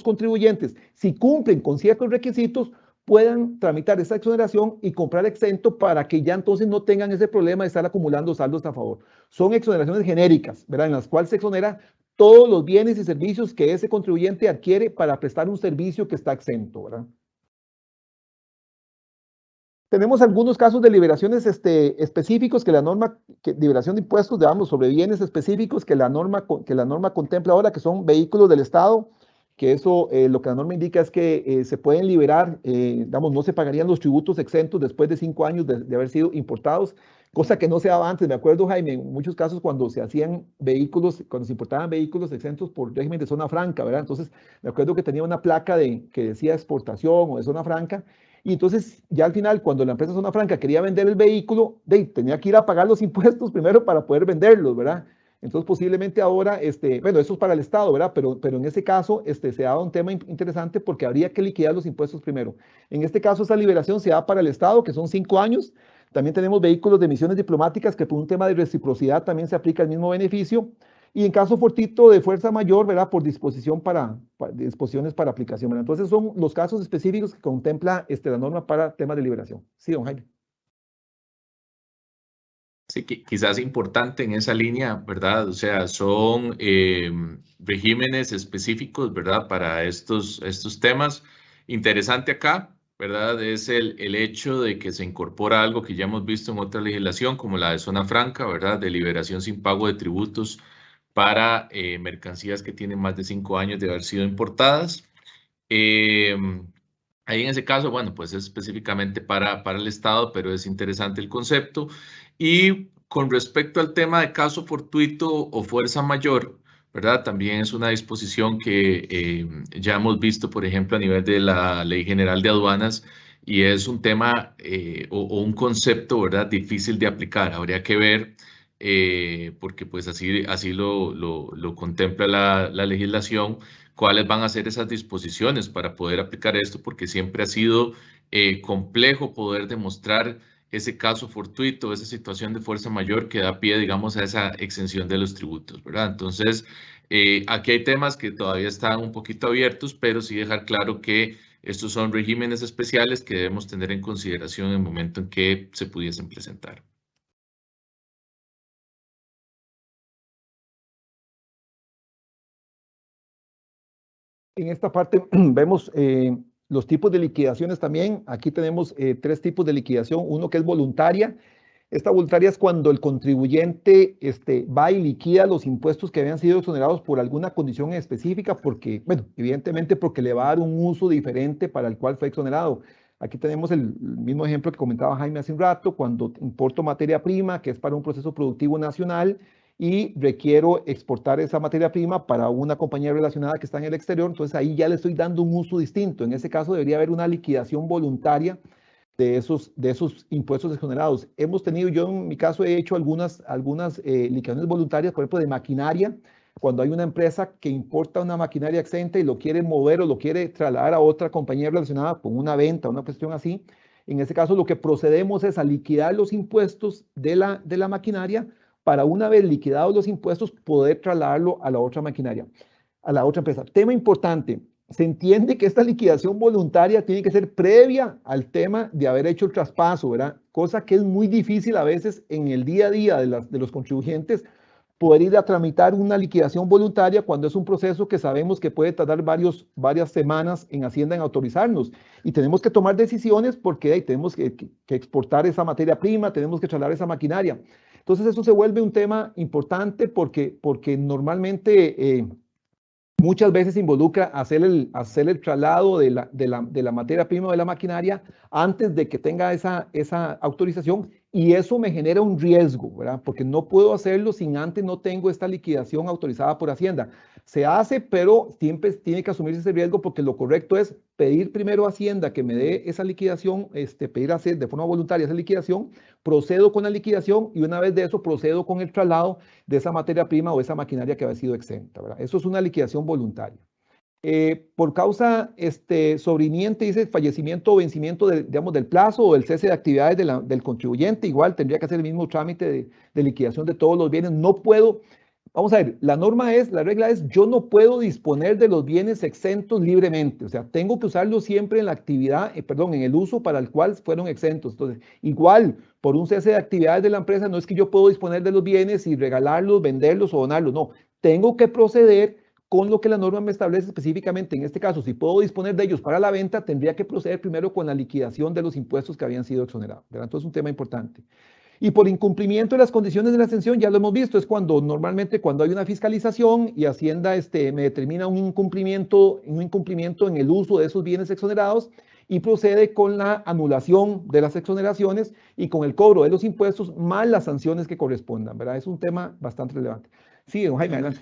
contribuyentes, si cumplen con ciertos requisitos, puedan tramitar esa exoneración y comprar exento para que ya entonces no tengan ese problema de estar acumulando saldos a favor. Son exoneraciones genéricas, ¿verdad? En las cuales se exonera todos los bienes y servicios que ese contribuyente adquiere para prestar un servicio que está exento, ¿verdad? Tenemos algunos casos de liberaciones específicos que la norma, liberación de impuestos, digamos, sobre bienes específicos que la norma contempla ahora, que son vehículos del Estado, que eso lo que la norma indica es que se pueden liberar, digamos, no se pagarían los tributos exentos después de 5 años de haber sido importados, cosa que no se daba antes. Me acuerdo, Jaime, en muchos casos cuando se hacían vehículos, cuando se importaban vehículos exentos por régimen de zona franca, ¿verdad? Entonces, me acuerdo que tenía una placa que decía exportación o de zona franca. Y entonces, ya al final, cuando la empresa Zona Franca quería vender el vehículo, tenía que ir a pagar los impuestos primero para poder venderlos, ¿verdad? Entonces, posiblemente ahora, bueno, eso es para el Estado, ¿verdad? Pero en ese caso, se daba un tema interesante porque habría que liquidar los impuestos primero. En este caso, esa liberación se da para el Estado, que son 5 años. También tenemos vehículos de misiones diplomáticas que por un tema de reciprocidad también se aplica el mismo beneficio. Y en caso fortuito de fuerza mayor, ¿verdad? Por disposiciones para aplicación, ¿verdad? Entonces son los casos específicos que contempla la norma para temas de liberación. Sí, don Jaime. Sí, quizás importante en esa línea, ¿verdad? O sea, son regímenes específicos, ¿verdad? Para estos temas. Interesante acá, ¿verdad? Es el hecho de que se incorpora algo que ya hemos visto en otra legislación, como la de zona franca, ¿verdad? De liberación sin pago de tributos para mercancías que tienen más de 5 años de haber sido importadas. Ahí en ese caso, bueno, pues es específicamente para el Estado, pero es interesante el concepto. Y con respecto al tema de caso fortuito o fuerza mayor, ¿verdad? También es una disposición que ya hemos visto, por ejemplo, a nivel de la Ley General de Aduanas, y es un tema o un concepto, ¿verdad? Difícil de aplicar. Habría que ver, porque pues así lo contempla la legislación, cuáles van a ser esas disposiciones para poder aplicar esto, porque siempre ha sido complejo poder demostrar ese caso fortuito, esa situación de fuerza mayor que da pie, digamos, a esa exención de los tributos, ¿verdad? Entonces, aquí hay temas que todavía están un poquito abiertos, pero sí dejar claro que estos son regímenes especiales que debemos tener en consideración en el momento en que se pudiesen presentar. En esta parte vemos los tipos de liquidaciones también. Aquí tenemos 3 tipos de liquidación. Uno que es voluntaria. Esta voluntaria es cuando el contribuyente va y liquida los impuestos que habían sido exonerados por alguna condición específica, porque, bueno, evidentemente porque le va a dar un uso diferente para el cual fue exonerado. Aquí tenemos el mismo ejemplo que comentaba Jaime hace un rato, cuando importo materia prima, que es para un proceso productivo nacional, y requiero exportar esa materia prima para una compañía relacionada que está en el exterior, entonces ahí ya le estoy dando un uso distinto. En ese caso debería haber una liquidación voluntaria de esos impuestos exonerados. Hemos tenido, yo en mi caso he hecho algunas liquidaciones voluntarias, por ejemplo, de maquinaria, cuando hay una empresa que importa una maquinaria exenta y lo quiere mover o lo quiere trasladar a otra compañía relacionada con una venta, una cuestión así. En ese caso lo que procedemos es a liquidar los impuestos de la maquinaria para, una vez liquidados los impuestos, poder trasladarlo a la otra maquinaria, a la otra empresa. Tema importante. Se entiende que esta liquidación voluntaria tiene que ser previa al tema de haber hecho el traspaso, ¿verdad? Cosa que es muy difícil a veces en el día a día de los contribuyentes poder ir a tramitar una liquidación voluntaria cuando es un proceso que sabemos que puede tardar varias semanas en Hacienda en autorizarnos. Y tenemos que tomar decisiones porque tenemos que exportar esa materia prima, tenemos que trasladar esa maquinaria. Entonces eso se vuelve un tema importante porque normalmente muchas veces involucra hacer el traslado de la materia prima o de la maquinaria antes de que tenga esa autorización, y eso me genera un riesgo, ¿verdad? Porque no puedo hacerlo sin antes no tengo esta liquidación autorizada por Hacienda. Se hace, pero siempre tiene que asumirse ese riesgo porque lo correcto es pedir primero a Hacienda que me dé esa liquidación, pedir hacer de forma voluntaria esa liquidación, procedo con la liquidación y una vez de eso procedo con el traslado de esa materia prima o esa maquinaria que había sido exenta, ¿verdad? Eso es una liquidación voluntaria. Por causa sobreviniente, dice fallecimiento o vencimiento del plazo o el cese de actividades del contribuyente, igual tendría que hacer el mismo trámite de liquidación de todos los bienes. No puedo, vamos a ver, la regla es, yo no puedo disponer de los bienes exentos libremente, o sea, tengo que usarlos siempre en la actividad, en el uso para el cual fueron exentos. Entonces, igual, por un cese de actividades de la empresa, no es que yo puedo disponer de los bienes y regalarlos, venderlos o donarlos, no. tengo que proceder con lo que la norma me establece específicamente. En este caso, si puedo disponer de ellos para la venta, tendría que proceder primero con la liquidación de los impuestos que habían sido exonerados, ¿verdad? Entonces es un tema importante. Y por incumplimiento de las condiciones de la exención, ya lo hemos visto, es cuando normalmente cuando hay una fiscalización y Hacienda me determina un incumplimiento en el uso de esos bienes exonerados y procede con la anulación de las exoneraciones y con el cobro de los impuestos más las sanciones que correspondan, ¿verdad? Es un tema bastante relevante. Sí, don Jaime, adelante.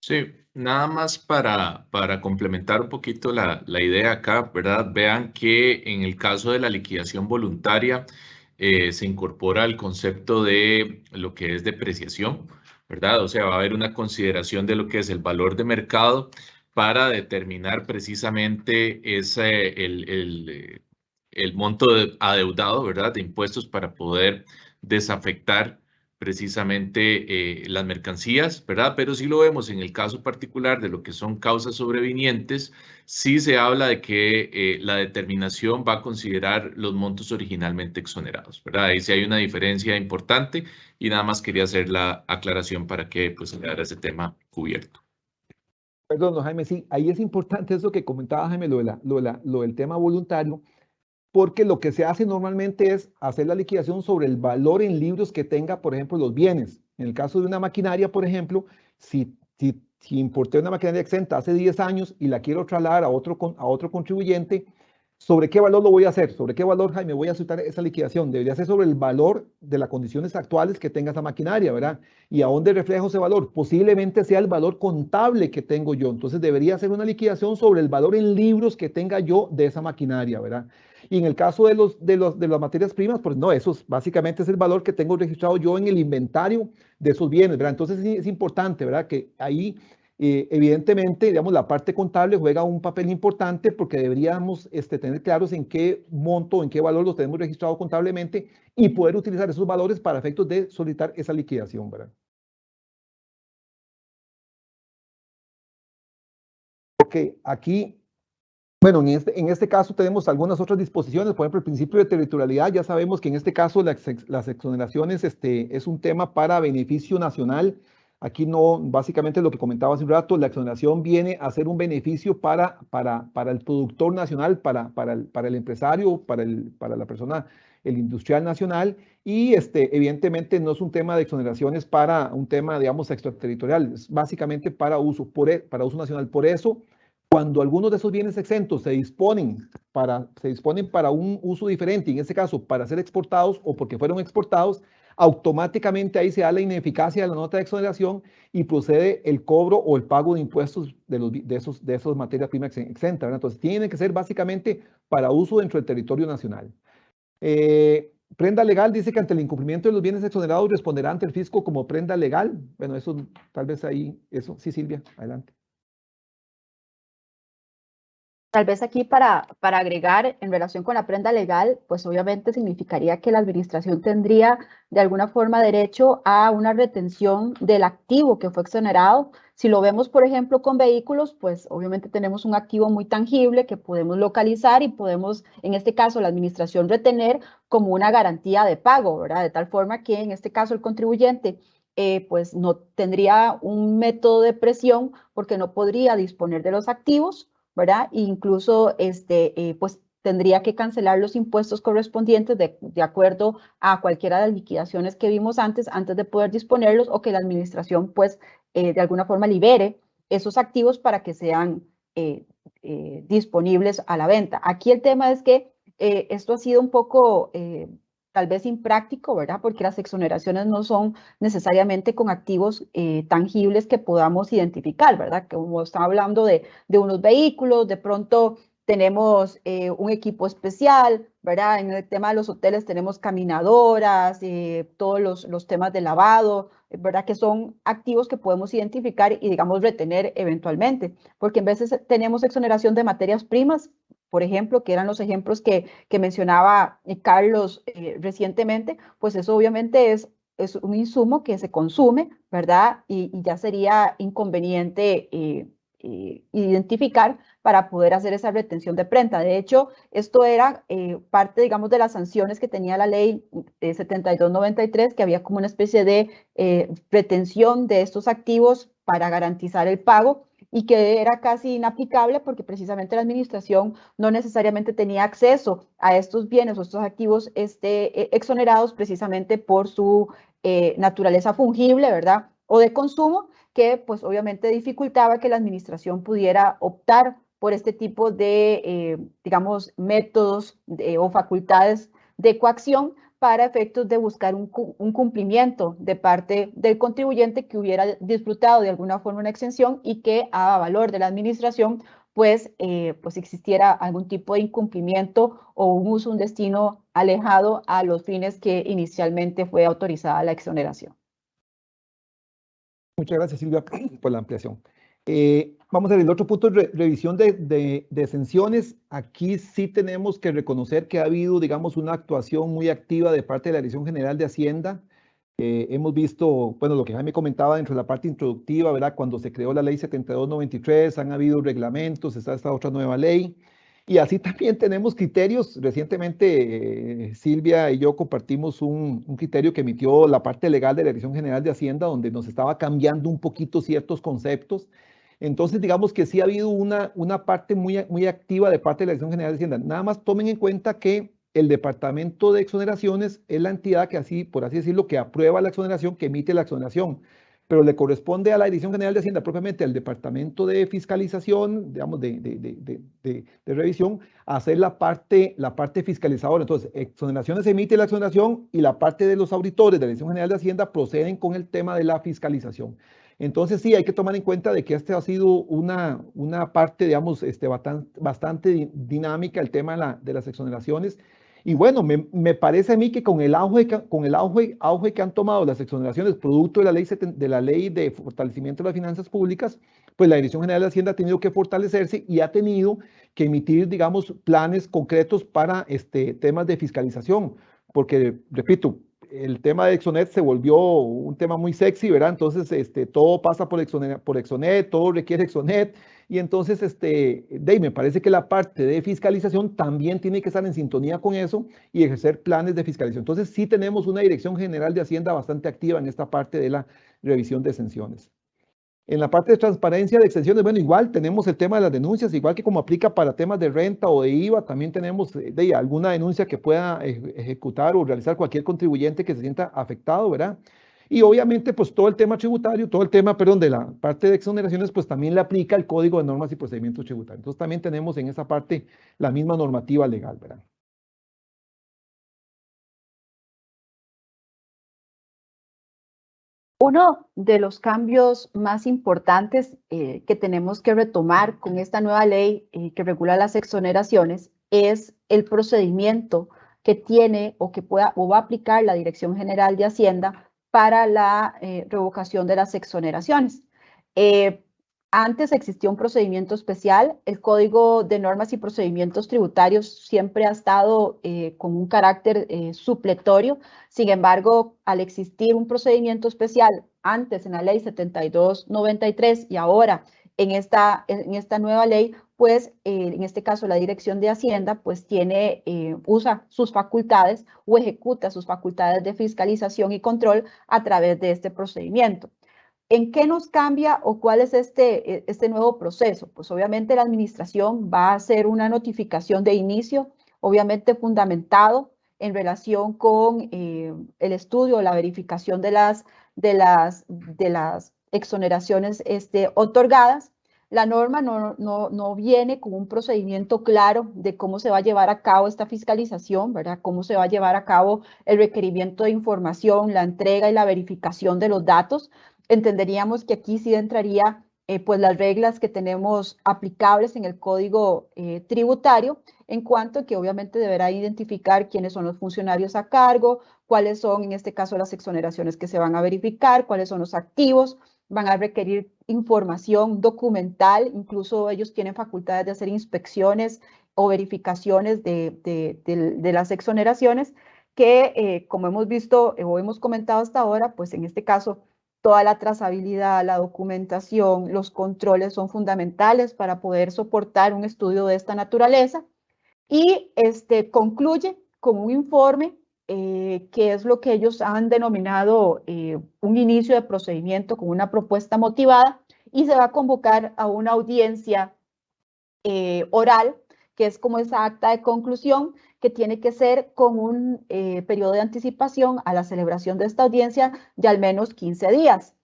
Sí, nada más para complementar un poquito la idea acá, ¿verdad? Vean que en el caso de la liquidación voluntaria se incorpora el concepto de lo que es depreciación, ¿verdad? O sea, va a haber una consideración de lo que es el valor de mercado para determinar precisamente el monto adeudado, ¿verdad? De impuestos para poder desafectar precisamente las mercancías, ¿verdad? Pero si lo vemos en el caso particular de lo que son causas sobrevinientes, sí se habla de que la determinación va a considerar los montos originalmente exonerados, ¿verdad? Ahí sí hay una diferencia importante y nada más quería hacer la aclaración para que pues se quedara ese tema cubierto. Perdón, don Jaime, sí, ahí es importante eso que comentaba Jaime, lo del tema voluntario, porque lo que se hace normalmente es hacer la liquidación sobre el valor en libros que tenga, por ejemplo, los bienes. En el caso de una maquinaria, por ejemplo, si importé una maquinaria exenta hace 10 años y la quiero trasladar a otro contribuyente, ¿sobre qué valor lo voy a hacer? ¿Sobre qué valor, Jaime, voy a aceptar esa liquidación? Debería ser sobre el valor de las condiciones actuales que tenga esa maquinaria, ¿verdad? ¿Y a dónde reflejo ese valor? Posiblemente sea el valor contable que tengo yo. Entonces debería ser una liquidación sobre el valor en libros que tenga yo de esa maquinaria, ¿verdad? Y en el caso de las materias primas, pues no, eso básicamente es el valor que tengo registrado yo en el inventario de esos bienes, ¿verdad? Entonces sí es importante, ¿verdad? Que ahí, evidentemente, digamos, la parte contable juega un papel importante porque deberíamos tener claros en qué monto, en qué valor los tenemos registrado contablemente y poder utilizar esos valores para efectos de solicitar esa liquidación, ¿verdad? Porque aquí... Bueno, en este caso tenemos algunas otras disposiciones, por ejemplo, el principio de territorialidad, ya sabemos que en este caso las exoneraciones es un tema para beneficio nacional. Aquí no, básicamente lo que comentaba hace un rato, la exoneración viene a ser un beneficio para el productor nacional, para el empresario, para la persona, el industrial nacional, y evidentemente no es un tema de exoneraciones para un tema, digamos, extraterritorial, es básicamente para uso nacional. Por eso, cuando algunos de esos bienes exentos se disponen para un uso diferente, en este caso para ser exportados o porque fueron exportados, automáticamente ahí se da la ineficacia de la nota de exoneración y procede el cobro o el pago de impuestos de esas materias primas exentas, ¿verdad? Entonces tienen que ser básicamente para uso dentro del territorio nacional. Prenda legal dice que ante el incumplimiento de los bienes exonerados responderá ante el fisco como prenda legal. Bueno, eso tal vez ahí, eso. Sí, Silvia, adelante. Tal vez aquí para agregar en relación con la prenda legal, pues obviamente significaría que la administración tendría de alguna forma derecho a una retención del activo que fue exonerado. Si lo vemos, por ejemplo, con vehículos, pues obviamente tenemos un activo muy tangible que podemos localizar y podemos, en este caso, la administración retener como una garantía de pago, ¿verdad? De tal forma que en este caso el contribuyente pues no tendría un método de presión porque no podría disponer de los activos, ¿verdad? E incluso pues tendría que cancelar los impuestos correspondientes de acuerdo a cualquiera de las liquidaciones que vimos antes de poder disponerlos o que la administración pues de alguna forma libere esos activos para que sean disponibles a la venta. Aquí el tema es que esto ha sido un poco tal vez impráctico, ¿verdad? Porque las exoneraciones no son necesariamente con activos tangibles que podamos identificar, ¿verdad? Como estaba hablando de unos vehículos, de pronto tenemos un equipo especial, ¿verdad? En el tema de los hoteles tenemos caminadoras, todos los temas de lavado, ¿verdad? Que son activos que podemos identificar y, digamos, retener eventualmente, porque en veces tenemos exoneración de materias primas, por ejemplo, que eran los ejemplos que mencionaba Carlos recientemente, pues eso obviamente es un insumo que se consume, ¿verdad? Y ya sería inconveniente identificar para poder hacer esa retención de prenda. De hecho, esto era parte, digamos, de las sanciones que tenía la ley 7293, que había como una especie de retención de estos activos para garantizar el pago, y que era casi inaplicable porque precisamente la administración no necesariamente tenía acceso a estos bienes o estos activos exonerados precisamente por su naturaleza fungible, ¿verdad? O de consumo, que pues obviamente dificultaba que la administración pudiera optar por este tipo de, digamos, métodos o facultades de coacción para efectos de buscar un cumplimiento de parte del contribuyente que hubiera disfrutado de alguna forma una exención y que a valor de la administración pues existiera algún tipo de incumplimiento o un uso, un destino alejado a los fines que inicialmente fue autorizada la exoneración. Muchas gracias, Silvia, por la ampliación. Vamos a ver, el otro punto, revisión de exenciones. Aquí sí tenemos que reconocer que ha habido, digamos, una actuación muy activa de parte de la Dirección General de Hacienda. Hemos visto, bueno, lo que Jaime comentaba dentro de la parte introductiva, ¿verdad? Cuando se creó la ley 7293, han habido reglamentos, está esta otra nueva ley. Y así también tenemos criterios. Recientemente Silvia y yo compartimos un criterio que emitió la parte legal de la Dirección General de Hacienda, donde nos estaba cambiando un poquito ciertos conceptos. Entonces, digamos que sí ha habido una parte muy activa de parte de la Dirección General de Hacienda. Nada más tomen en cuenta que el Departamento de Exoneraciones es la entidad que así, por así decirlo, que aprueba la exoneración, que emite la exoneración, pero le corresponde a la Dirección General de Hacienda, propiamente al Departamento de Fiscalización, digamos, de revisión, hacer la parte fiscalizadora. Entonces, exoneraciones emite la exoneración y la parte de los auditores de la Dirección General de Hacienda proceden con el tema de la fiscalización. Entonces, sí, hay que tomar en cuenta de que este ha sido una parte, digamos, bastante dinámica, el tema de las exoneraciones. Y bueno, me parece a mí que con el auge que han tomado las exoneraciones producto de la ley de fortalecimiento de las finanzas públicas, pues la Dirección General de Hacienda ha tenido que fortalecerse y ha tenido que emitir, digamos, planes concretos para temas de fiscalización. Porque, repito, el tema de Exonet se volvió un tema muy sexy, ¿verdad? Entonces, todo pasa por Exonet, todo requiere Exonet. Y entonces, me parece que la parte de fiscalización también tiene que estar en sintonía con eso y ejercer planes de fiscalización. Entonces, sí tenemos una Dirección General de Hacienda bastante activa en esta parte de la revisión de exenciones. En la parte de transparencia de exenciones, bueno, igual tenemos el tema de las denuncias, igual que como aplica para temas de renta o de IVA, también tenemos alguna denuncia que pueda ejecutar o realizar cualquier contribuyente que se sienta afectado, ¿verdad? Y obviamente, pues todo el tema tributario, todo el tema, perdón, de la parte de exoneraciones, pues también le aplica el Código de Normas y Procedimientos Tributarios. Entonces también tenemos en esa parte la misma normativa legal, ¿verdad? Uno de los cambios más importantes que tenemos que retomar con esta nueva ley que regula las exoneraciones es el procedimiento que tiene o que pueda o va a aplicar la Dirección General de Hacienda para la revocación de las exoneraciones. Antes existía un procedimiento especial. El Código de Normas y Procedimientos Tributarios siempre ha estado con un carácter supletorio. Sin embargo, al existir un procedimiento especial antes en la ley 7293 y ahora en esta nueva ley, pues en este caso la Dirección de Hacienda pues usa sus facultades o ejecuta sus facultades de fiscalización y control a través de este procedimiento. ¿En qué nos cambia o cuál es este nuevo proceso? Pues obviamente la administración va a hacer una notificación de inicio, obviamente fundamentado en relación con el estudio, la verificación de las exoneraciones otorgadas. La norma no viene con un procedimiento claro de cómo se va a llevar a cabo esta fiscalización, ¿verdad? Cómo se va a llevar a cabo el requerimiento de información, la entrega y la verificación de los datos. Entenderíamos que aquí sí entraría pues las reglas que tenemos aplicables en el Código Tributario, en cuanto a que obviamente deberá identificar quiénes son los funcionarios a cargo, cuáles son en este caso las exoneraciones que se van a verificar, cuáles son los activos, van a requerir información documental, incluso ellos tienen facultades de hacer inspecciones o verificaciones de las exoneraciones que como hemos visto o hemos comentado hasta ahora, pues en este caso toda la trazabilidad, la documentación, los controles son fundamentales para poder soportar un estudio de esta naturaleza. Y concluye con un informe que es lo que ellos han denominado un inicio de procedimiento con una propuesta motivada, y se va a convocar a una audiencia oral, que es como esa acta de conclusión, que tiene que ser con un periodo de anticipación a la celebración de esta audiencia de al menos 15 días.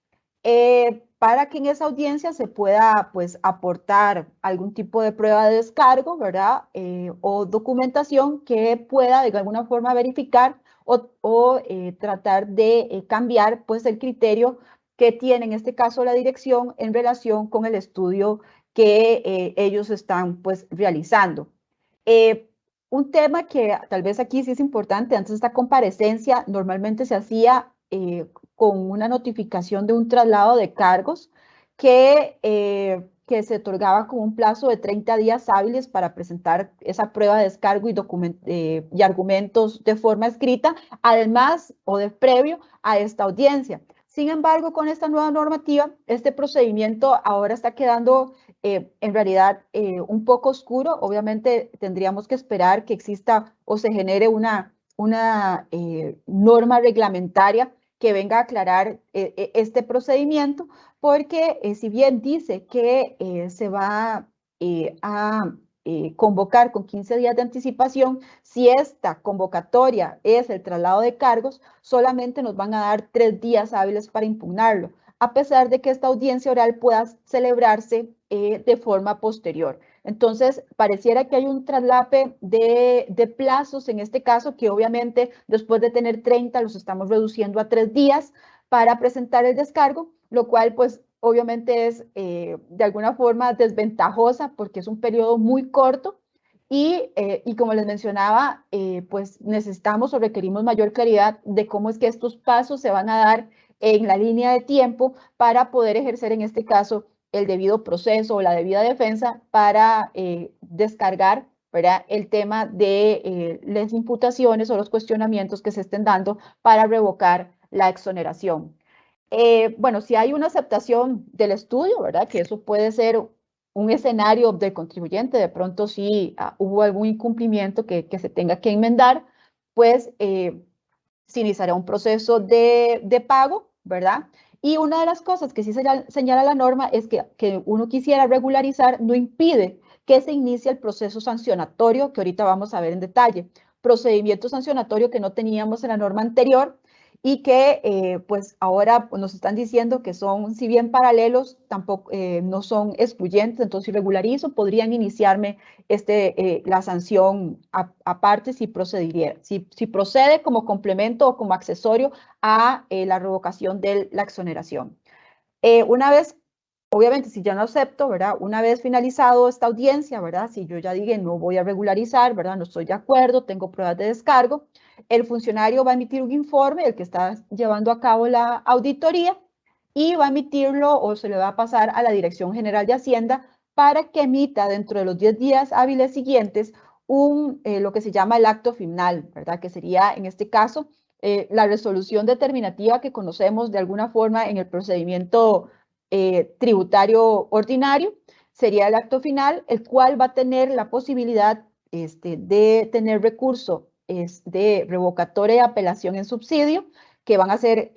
Para que en esa audiencia se pueda pues aportar algún tipo de prueba de descargo, ¿verdad? O documentación que pueda de alguna forma verificar o tratar de cambiar pues el criterio que tiene en este caso la dirección en relación con el estudio que ellos están pues realizando. Un tema que tal vez aquí sí es importante, antes de esta comparecencia normalmente se hacía con una notificación de un traslado de cargos que se otorgaba con un plazo de 30 días hábiles para presentar esa prueba de descargo y argumentos de forma escrita, además o de previo a esta audiencia. Sin embargo, con esta nueva normativa, este procedimiento ahora está quedando en realidad un poco oscuro. Obviamente tendríamos que esperar que exista o se genere una norma reglamentaria que venga a aclarar este procedimiento, porque si bien dice que se va a convocar con 15 días de anticipación, si esta convocatoria es el traslado de cargos, solamente nos van a dar 3 días hábiles para impugnarlo, a pesar de que esta audiencia oral pueda celebrarse de forma posterior. Entonces, pareciera que hay un traslape de plazos en este caso, que obviamente después de tener 30 los estamos reduciendo a 3 días para presentar el descargo, lo cual pues obviamente es de alguna forma desventajosa porque es un periodo muy corto y como les mencionaba, pues necesitamos o requerimos mayor claridad de cómo es que estos pasos se van a dar en la línea de tiempo para poder ejercer en este caso el debido proceso o la debida defensa para descargar, ¿verdad?, el tema de las imputaciones o los cuestionamientos que se estén dando para revocar la exoneración. Bueno, si hay una aceptación del estudio, ¿verdad?, que eso puede ser un escenario del contribuyente, de pronto si hubo algún incumplimiento que se tenga que enmendar, pues se iniciará un proceso de pago, ¿verdad? Y una de las cosas que sí señala la norma es que uno quisiera regularizar no impide que se inicie el proceso sancionatorio, que ahorita vamos a ver en detalle. Procedimiento sancionatorio que no teníamos en la norma anterior y que pues ahora nos están diciendo que son, si bien paralelos, tampoco no son excluyentes. Entonces, si regularizo, podrían iniciarme la sanción aparte si procede como complemento o como accesorio a la revocación de la exoneración. Una vez, obviamente, si ya no acepto, ¿verdad? Una vez finalizado esta audiencia, ¿verdad? Si yo ya dije no voy a regularizar, ¿verdad? No estoy de acuerdo, tengo pruebas de descargo, el funcionario va a emitir un informe, el que está llevando a cabo la auditoría, y va a emitirlo o se le va a pasar a la Dirección General de Hacienda para que emita dentro de los 10 días hábiles siguientes lo que se llama el acto final, ¿verdad? Que sería, en este caso, la resolución determinativa que conocemos de alguna forma en el procedimiento tributario ordinario. Sería el acto final, el cual va a tener la posibilidad de tener recurso de revocatoria y apelación en subsidio, que van a ser,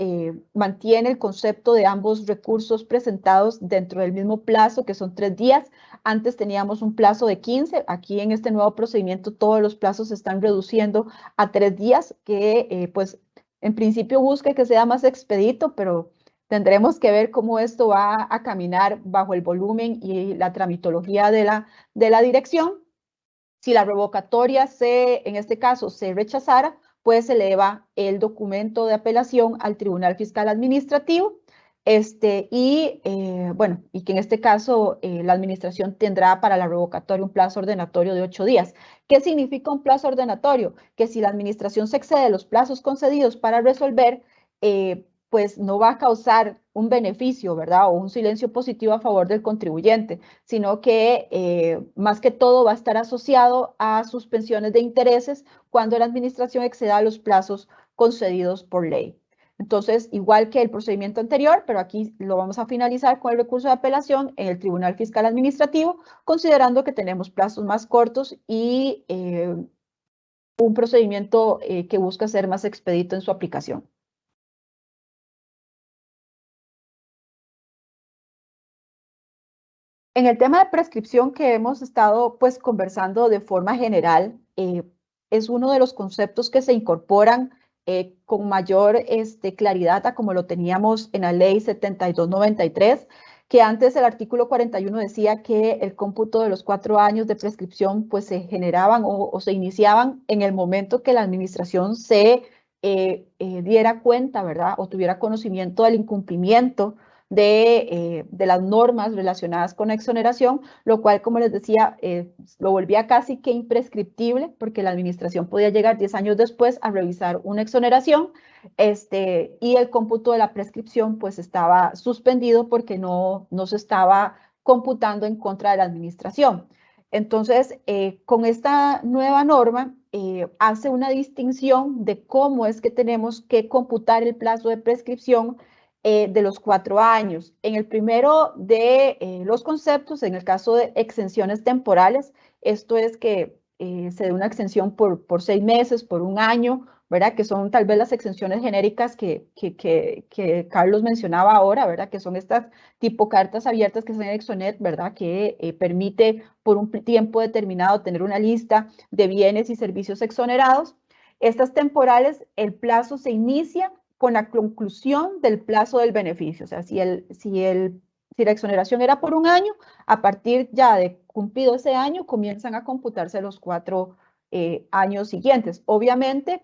mantiene el concepto de ambos recursos presentados dentro del mismo plazo, que son 3 días. Antes teníamos un plazo de 15, aquí en este nuevo procedimiento todos los plazos se están reduciendo a 3 días, que pues en principio busca que sea más expedito, pero tendremos que ver cómo esto va a caminar bajo el volumen y la tramitología de la dirección. Si la revocatoria en este caso se rechazara, pues se eleva el documento de apelación al Tribunal Fiscal Administrativo, bueno, y que en este caso la administración tendrá para la revocatoria un plazo ordenatorio de 8 días. ¿Qué significa un plazo ordenatorio? Que si la administración se excede de los plazos concedidos para resolver, pues no va a causar un beneficio, ¿verdad? O un silencio positivo a favor del contribuyente, sino que más que todo va a estar asociado a suspensiones de intereses cuando la administración exceda los plazos concedidos por ley. Entonces, igual que el procedimiento anterior, pero aquí lo vamos a finalizar con el recurso de apelación en el Tribunal Fiscal Administrativo, considerando que tenemos plazos más cortos y un procedimiento que busca ser más expedito en su aplicación. En el tema de prescripción que hemos estado pues conversando de forma general, es uno de los conceptos que se incorporan con mayor claridad a como lo teníamos en la ley 7293, que antes el artículo 41 decía que el cómputo de los 4 años de prescripción pues se generaban o se iniciaban en el momento que la administración se diera cuenta, ¿verdad? O tuviera conocimiento del incumplimiento de las normas relacionadas con la exoneración, lo cual, como les decía, lo volvía casi que imprescriptible porque la administración podía llegar 10 años después a revisar una exoneración y el cómputo de la prescripción pues estaba suspendido porque no se estaba computando en contra de la administración. Entonces, con esta nueva norma, hace una distinción de cómo es que tenemos que computar el plazo de prescripción de los 4 años. En el primero de los conceptos, en el caso de exenciones temporales, esto es que se dé una exención por 6 meses, por 1 año, ¿verdad? Que son tal vez las exenciones genéricas que Carlos mencionaba ahora, ¿verdad? Que son estas tipo cartas abiertas que son en Exonet, ¿verdad? Que permite por un tiempo determinado tener una lista de bienes y servicios exonerados. Estas temporales, el plazo se inicia con la conclusión del plazo del beneficio. O sea, si la exoneración era por 1 año, a partir ya de cumplido ese año, comienzan a computarse los 4 años siguientes. Obviamente,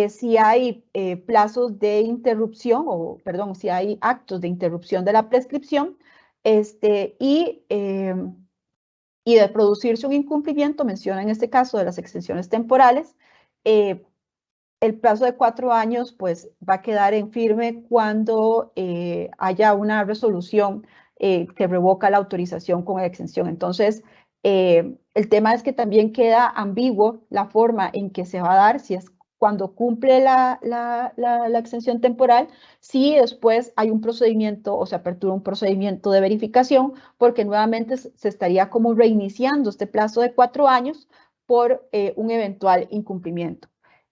si hay plazos de interrupción, o perdón, si hay actos de interrupción de la prescripción, y de producirse un incumplimiento, menciona en este caso de las exenciones temporales, el plazo de 4 años pues va a quedar en firme cuando haya una resolución que revoca la autorización con exención. Entonces, el tema es que también queda ambiguo la forma en que se va a dar, si es cuando cumple la exención temporal, si después hay un procedimiento o se apertura un procedimiento de verificación, porque nuevamente se estaría como reiniciando este plazo de 4 años por un eventual incumplimiento.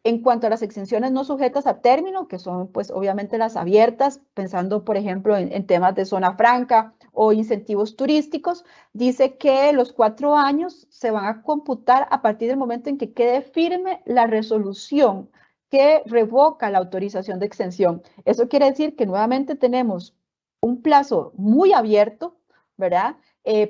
En cuanto a las exenciones no sujetas a término, que son pues obviamente las abiertas, pensando por ejemplo en temas de zona franca o incentivos turísticos, dice que los 4 años se van a computar a partir del momento en que quede firme la resolución que revoca la autorización de exención. Eso quiere decir que nuevamente tenemos un plazo muy abierto, ¿verdad?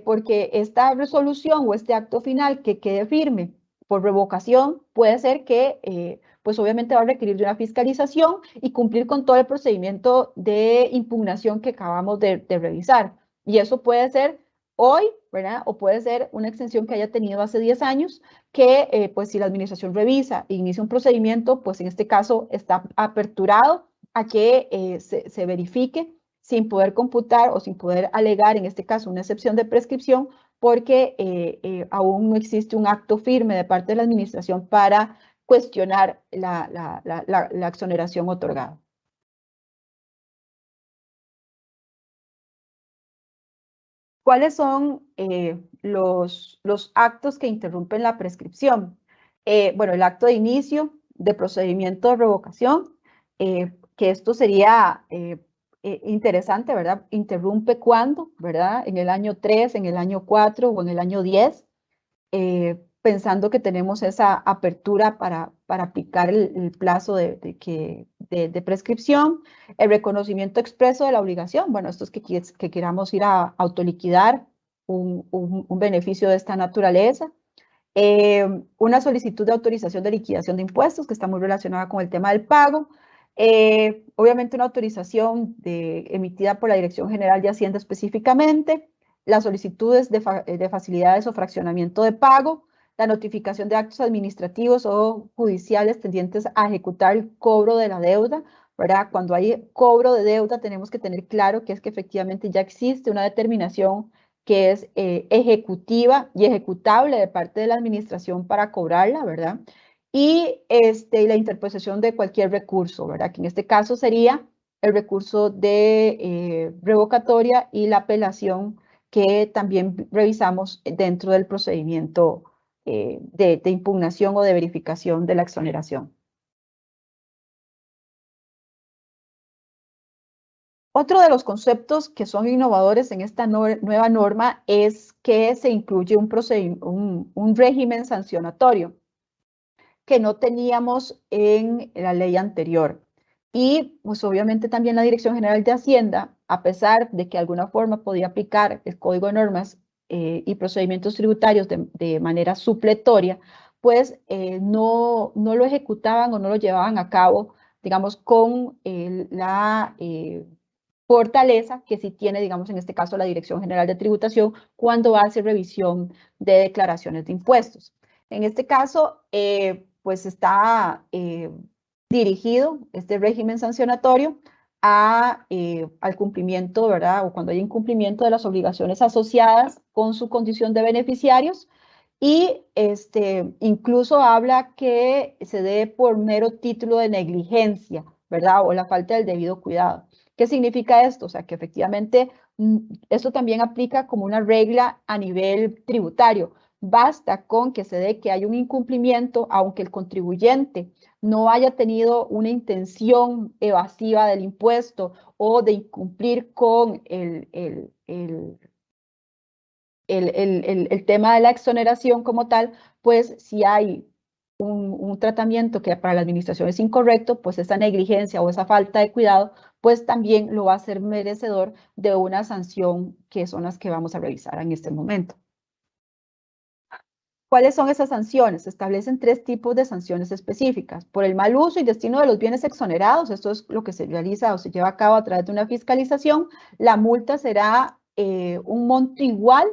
Porque esta resolución o este acto final que quede firme por revocación puede ser que pues obviamente va a requerir de una fiscalización y cumplir con todo el procedimiento de impugnación que acabamos de revisar. Y eso puede ser hoy, ¿verdad? O puede ser una extensión que haya tenido hace 10 años, que pues si la administración revisa e inicia un procedimiento, pues en este caso está aperturado a que se verifique sin poder computar o sin poder alegar, en este caso, una excepción de prescripción, porque aún no existe un acto firme de parte de la administración para cuestionar la exoneración otorgada. ¿Cuáles son los actos que interrumpen la prescripción? Bueno, el acto de inicio de procedimiento de revocación, que esto sería interesante, ¿verdad? Interrumpe cuándo, ¿verdad? En el año 3, en el año 4 o en el año 10, pensando que tenemos esa apertura para aplicar el plazo de prescripción. El reconocimiento expreso de la obligación, bueno, esto es que queramos ir a autoliquidar un beneficio de esta naturaleza. Una solicitud de autorización de liquidación de impuestos, que está muy relacionada con el tema del pago. Obviamente una autorización emitida por la Dirección General de Hacienda específicamente, las solicitudes de facilidades o fraccionamiento de pago, la notificación de actos administrativos o judiciales tendientes a ejecutar el cobro de la deuda, ¿verdad? Cuando hay cobro de deuda tenemos que tener claro que es que efectivamente ya existe una determinación que es ejecutiva y ejecutable de parte de la administración para cobrarla, ¿verdad? Y la interposición de cualquier recurso, ¿verdad? Que en este caso sería el recurso de revocatoria y la apelación que también revisamos dentro del procedimiento de impugnación o de verificación de la exoneración. Otro de los conceptos que son innovadores en esta nueva norma es que se incluye un régimen sancionatorio que no teníamos en la ley anterior. Y pues obviamente también la Dirección General de Hacienda, a pesar de que de alguna forma podía aplicar el Código de Normas y procedimientos tributarios de manera supletoria, pues no lo ejecutaban o no lo llevaban a cabo, digamos, con la fortaleza que sí tiene, digamos, en este caso la Dirección General de Tributación cuando hace revisión de declaraciones de impuestos. En este caso, pues está dirigido este régimen sancionatorio al cumplimiento, ¿verdad? O cuando hay incumplimiento de las obligaciones asociadas con su condición de beneficiarios y incluso habla que se dé por mero título de negligencia, ¿verdad? O la falta del debido cuidado. ¿Qué significa esto? O sea, que efectivamente esto también aplica como una regla a nivel tributario. Basta con que se dé que hay un incumplimiento, aunque el contribuyente no haya tenido una intención evasiva del impuesto o de incumplir con el tema de la exoneración como tal, pues si hay un tratamiento que para la administración es incorrecto, pues esa negligencia o esa falta de cuidado, pues también lo va a hacer merecedor de una sanción que son las que vamos a revisar en este momento. ¿Cuáles son esas sanciones? Se establecen 3 tipos de sanciones específicas. Por el mal uso y destino de los bienes exonerados, esto es lo que se realiza o se lleva a cabo a través de una fiscalización, la multa será un monto igual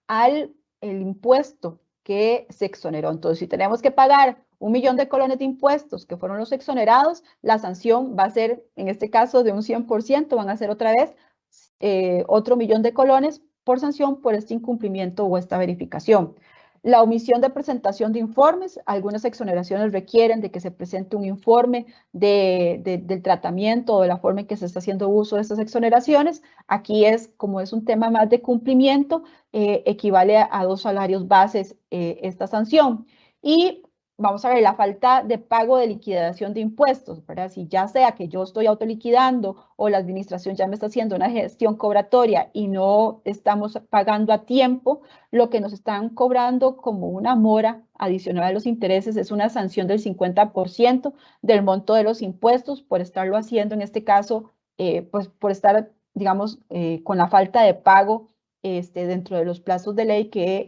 al impuesto que se exoneró. Entonces, si tenemos que pagar 1 millón de colones de impuestos que fueron los exonerados, la sanción va a ser, en este caso, de un 100%, van a ser otra vez otro 1 millón de colones por sanción por este incumplimiento o esta verificación. La omisión de presentación de informes, algunas exoneraciones requieren de que se presente un informe del tratamiento o de la forma en que se está haciendo uso de estas exoneraciones. Aquí como es un tema más de cumplimiento, equivale a 2 salarios bases esta sanción. Y vamos a ver la falta de pago de liquidación de impuestos, ¿verdad? Si ya sea que yo estoy autoliquidando o la administración ya me está haciendo una gestión cobratoria y no estamos pagando a tiempo, lo que nos están cobrando como una mora adicional a los intereses es una sanción del 50% del monto de los impuestos por estarlo haciendo, en este caso, pues por estar, digamos, con la falta de pago dentro de los plazos de ley que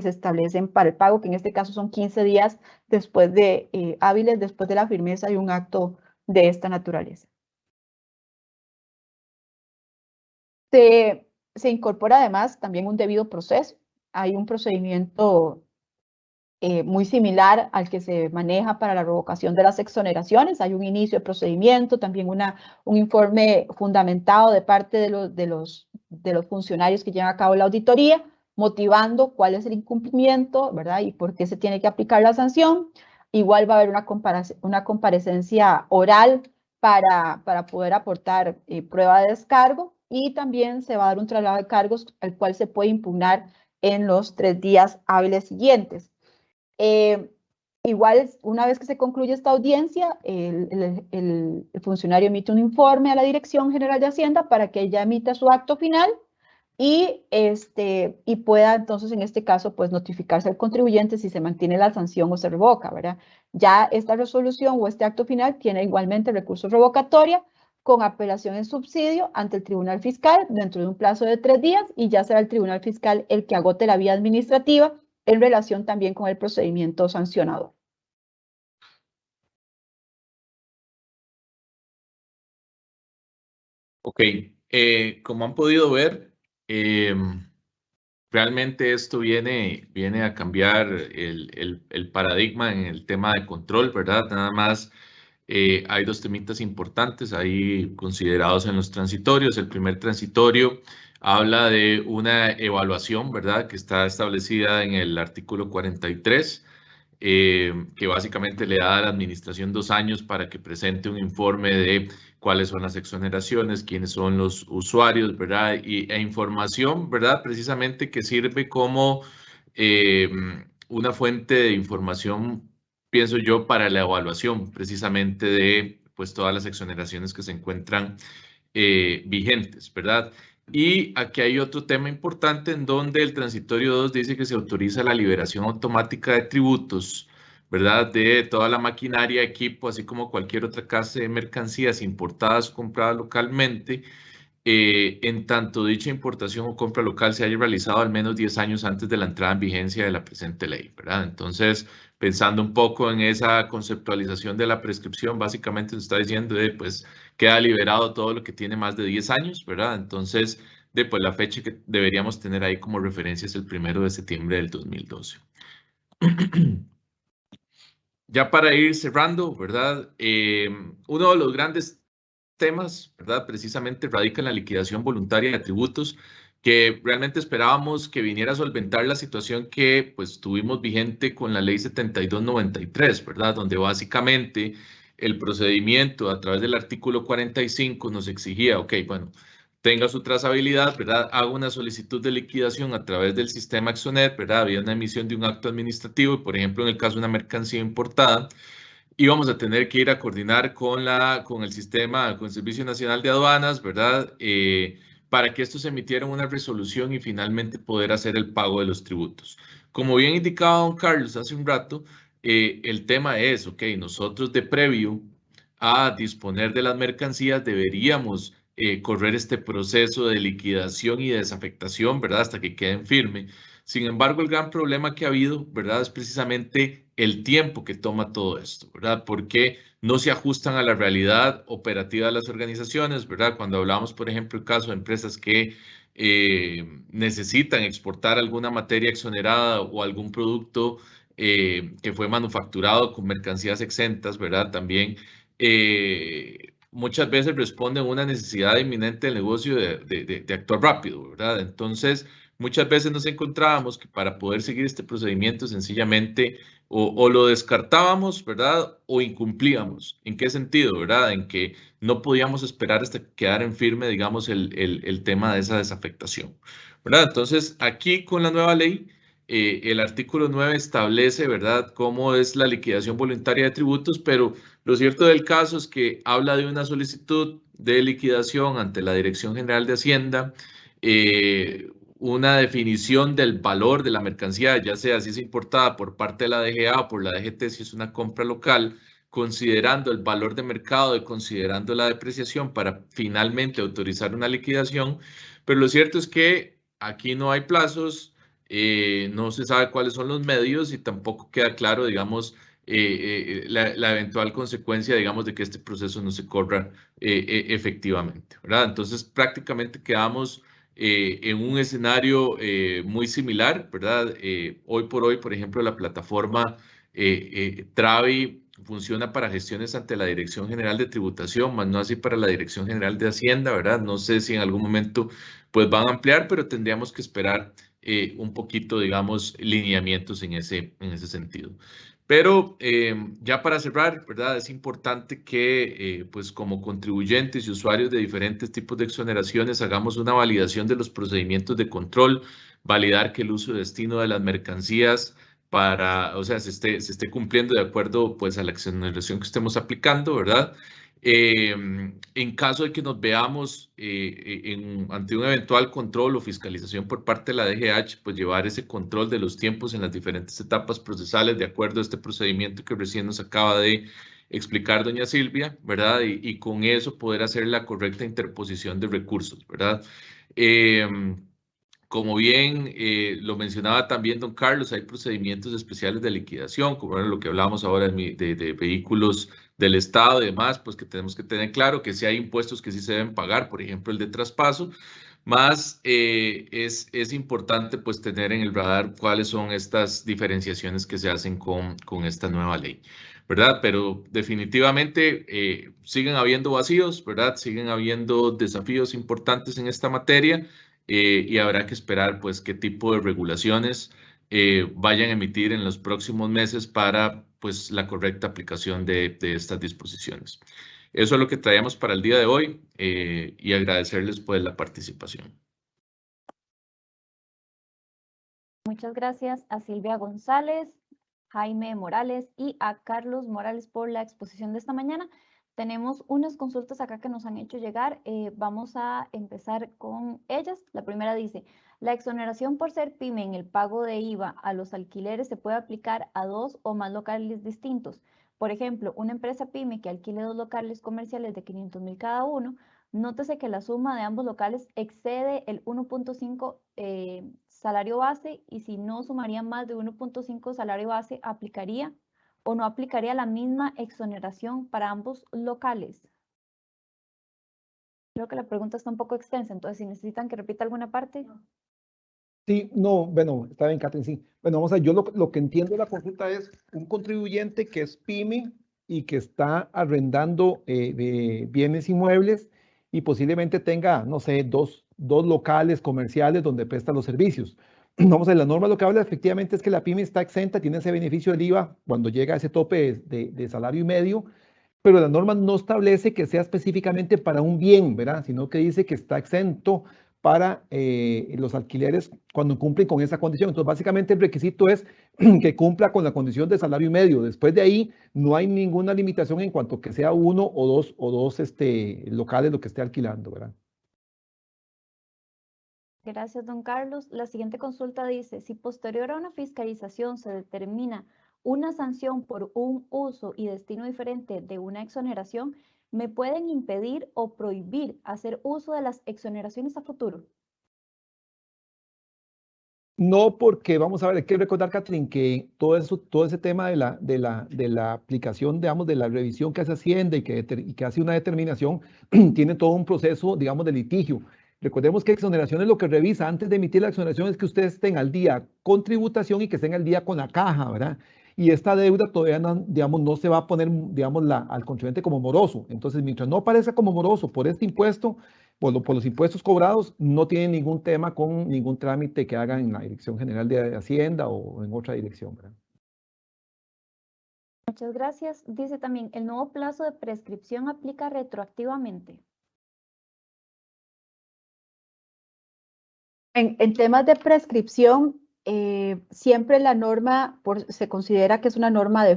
se establecen para el pago, que en este caso son 15 días después hábiles después de la firmeza de un acto de esta naturaleza. Se incorpora además también un debido proceso. Hay un procedimiento muy similar al que se maneja para la revocación de las exoneraciones. Hay un inicio de procedimiento, también un informe fundamentado de parte de los funcionarios que llevan a cabo la auditoría, motivando cuál es el incumplimiento, ¿verdad? Y por qué se tiene que aplicar la sanción. Igual va a haber una comparecencia oral para poder aportar prueba de descargo y también se va a dar un traslado de cargos al cual se puede impugnar en los 3 días hábiles siguientes. Igual, una vez que se concluye esta audiencia, el funcionario emite un informe a la Dirección General de Hacienda para que ella emita su acto final y pueda entonces en este caso pues notificarse al contribuyente si se mantiene la sanción o se revoca, ¿verdad? Ya esta resolución o este acto final tiene igualmente recurso revocatoria con apelación en subsidio ante el Tribunal Fiscal dentro de un plazo de 3 días y ya será el Tribunal Fiscal el que agote la vía administrativa en relación también con el procedimiento sancionador. Ok, como han podido ver, realmente esto viene a cambiar el paradigma en el tema de control, ¿verdad? Nada más hay 2 temitas importantes ahí considerados en los transitorios. El primer transitorio habla de una evaluación, ¿verdad? Que está establecida en el artículo 43 que básicamente le da a la administración 2 años para que presente un informe de cuáles son las exoneraciones, quiénes son los usuarios, ¿verdad? E información, ¿verdad? Precisamente que sirve como una fuente de información, pienso yo, para la evaluación precisamente de pues todas las exoneraciones que se encuentran vigentes, ¿verdad? Y aquí hay otro tema importante en donde el transitorio 2 dice que se autoriza la liberación automática de tributos, ¿verdad? De toda la maquinaria, equipo, así como cualquier otra clase de mercancías importadas o compradas localmente, en tanto dicha importación o compra local se haya realizado al menos 10 años antes de la entrada en vigencia de la presente ley, ¿verdad? Entonces, pensando un poco en esa conceptualización de la prescripción, básicamente se está diciendo pues queda liberado todo lo que tiene más de 10 años, ¿verdad? Entonces, pues la fecha que deberíamos tener ahí como referencia es el 1 de septiembre del 2012. Ya para ir cerrando, ¿verdad? Uno de los grandes temas, ¿verdad? Precisamente radica en la liquidación voluntaria de tributos, que realmente esperábamos que viniera a solventar la situación que pues tuvimos vigente con la ley 7293, ¿verdad? Donde básicamente el procedimiento a través del artículo 45 nos exigía, ok, bueno, tenga su trazabilidad, ¿verdad? Haga una solicitud de liquidación a través del sistema Exonet, ¿verdad? Había una emisión de un acto administrativo y, por ejemplo, en el caso de una mercancía importada, íbamos a tener que ir a coordinar con el sistema, con el Servicio Nacional de Aduanas, ¿verdad? Para que esto se emitiera una resolución y finalmente poder hacer el pago de los tributos. Como bien indicaba don Carlos hace un rato, el tema es, ok, nosotros de previo a disponer de las mercancías deberíamos correr este proceso de liquidación y de desafectación, ¿verdad? Hasta que queden firme. Sin embargo, el gran problema que ha habido, ¿verdad? Es precisamente el tiempo que toma todo esto, ¿verdad? Porque no se ajustan a la realidad operativa de las organizaciones, ¿verdad? Cuando hablamos, por ejemplo, el caso de empresas que necesitan exportar alguna materia exonerada o algún producto que fue manufacturado con mercancías exentas, ¿verdad? También muchas veces responden a una necesidad inminente del negocio de actuar rápido, ¿verdad? Entonces, muchas veces nos encontrábamos que para poder seguir este procedimiento sencillamente o lo descartábamos, ¿verdad? O incumplíamos. ¿En qué sentido, verdad? En que no podíamos esperar hasta que quedara en firme, digamos, el tema de esa desafectación, ¿verdad? Entonces, aquí con la nueva ley, el artículo 9 establece, ¿verdad?, cómo es la liquidación voluntaria de tributos, pero lo cierto del caso es que habla de una solicitud de liquidación ante la Dirección General de Hacienda, una definición del valor de la mercancía, ya sea si es importada por parte de la DGA o por la DGT, si es una compra local, considerando el valor de mercado y considerando la depreciación para finalmente autorizar una liquidación. Pero lo cierto es que aquí no hay plazos, no se sabe cuáles son los medios y tampoco queda claro, digamos, la eventual consecuencia, digamos, de que este proceso no se corra efectivamente, ¿verdad? Entonces, prácticamente quedamos en un escenario muy similar, ¿verdad? Hoy por hoy, por ejemplo, la plataforma Travi funciona para gestiones ante la Dirección General de Tributación, más no así para la Dirección General de Hacienda, ¿verdad? No sé si en algún momento pues van a ampliar, pero tendríamos que esperar un poquito, digamos, lineamientos en ese sentido. Pero ya para cerrar, ¿verdad? Es importante que, pues como contribuyentes y usuarios de diferentes tipos de exoneraciones, hagamos una validación de los procedimientos de control, validar que el uso y destino de las mercancías o sea, se esté cumpliendo de acuerdo, pues, a la exoneración que estemos aplicando, ¿verdad? En caso de que nos veamos ante un eventual control o fiscalización por parte de la DGH, pues llevar ese control de los tiempos en las diferentes etapas procesales de acuerdo a este procedimiento que recién nos acaba de explicar doña Silvia, ¿verdad? Y con eso poder hacer la correcta interposición de recursos, ¿verdad? Como bien lo mencionaba también don Carlos, hay procedimientos especiales de liquidación, como era lo que hablábamos ahora de vehículos del Estado y demás, pues que tenemos que tener claro que si hay impuestos que sí se deben pagar, por ejemplo el de traspaso, más es importante pues tener en el radar cuáles son estas diferenciaciones que se hacen con esta nueva ley, ¿verdad? Pero definitivamente siguen habiendo vacíos, ¿verdad? Siguen habiendo desafíos importantes en esta materia. Y habrá que esperar pues qué tipo de regulaciones vayan a emitir en los próximos meses para pues, la correcta aplicación de estas disposiciones. Eso es lo que traíamos para el día de hoy y agradecerles pues la participación. Muchas gracias a Silvia González, Jaime Morales y a Carlos Morales por la exposición de esta mañana. Tenemos unas consultas acá que nos han hecho llegar. Vamos a empezar con ellas. La primera dice, la exoneración por ser pyme en el pago de IVA a los alquileres se puede aplicar a 2 o más locales distintos. Por ejemplo, una empresa pyme que alquile 2 locales comerciales de 500,000 cada uno, nótese que la suma de ambos locales excede el 1.5 salario base, y si no sumaría más de 1.5 salario base, aplicaría o no aplicaría la misma exoneración para ambos locales. Creo que la pregunta está un poco extensa, entonces si necesitan que repita alguna parte. Sí, no, bueno, está bien, Catherine, sí. Bueno, vamos a ver, yo lo que entiendo de la consulta es un contribuyente que es pyme y que está arrendando bienes inmuebles y posiblemente tenga, no sé, dos locales comerciales donde presta los servicios. Vamos a ver, la norma lo que habla efectivamente es que la pyme está exenta, tiene ese beneficio del IVA cuando llega a ese tope de salario y medio, pero la norma no establece que sea específicamente para un bien, ¿verdad? Sino que dice que está exento para los alquileres cuando cumplen con esa condición. Entonces, básicamente el requisito es que cumpla con la condición de salario medio. Después de ahí, no hay ninguna limitación en cuanto que sea uno o dos locales lo que esté alquilando, ¿verdad? Gracias, don Carlos. La siguiente consulta dice, si posterior a una fiscalización se determina una sanción por un uso y destino diferente de una exoneración, ¿me pueden impedir o prohibir hacer uso de las exoneraciones a futuro? No, porque vamos a ver, hay que recordar, Catherine, que todo ese tema de la aplicación, digamos, de la revisión que hace Hacienda y que hace una determinación, tiene todo un proceso, digamos, de litigio. Recordemos que exoneraciones lo que revisa antes de emitir la exoneración es que ustedes estén al día con tributación y que estén al día con la caja, ¿verdad? Y esta deuda todavía no, digamos, no se va a poner, digamos, al contribuyente como moroso. Entonces, mientras no aparezca como moroso por este impuesto, por los impuestos cobrados, no tienen ningún tema con ningún trámite que hagan en la Dirección General de Hacienda o en otra dirección, ¿verdad? Muchas gracias. Dice también, ¿el nuevo plazo de prescripción aplica retroactivamente? En temas de prescripción, siempre la norma se considera que es una norma de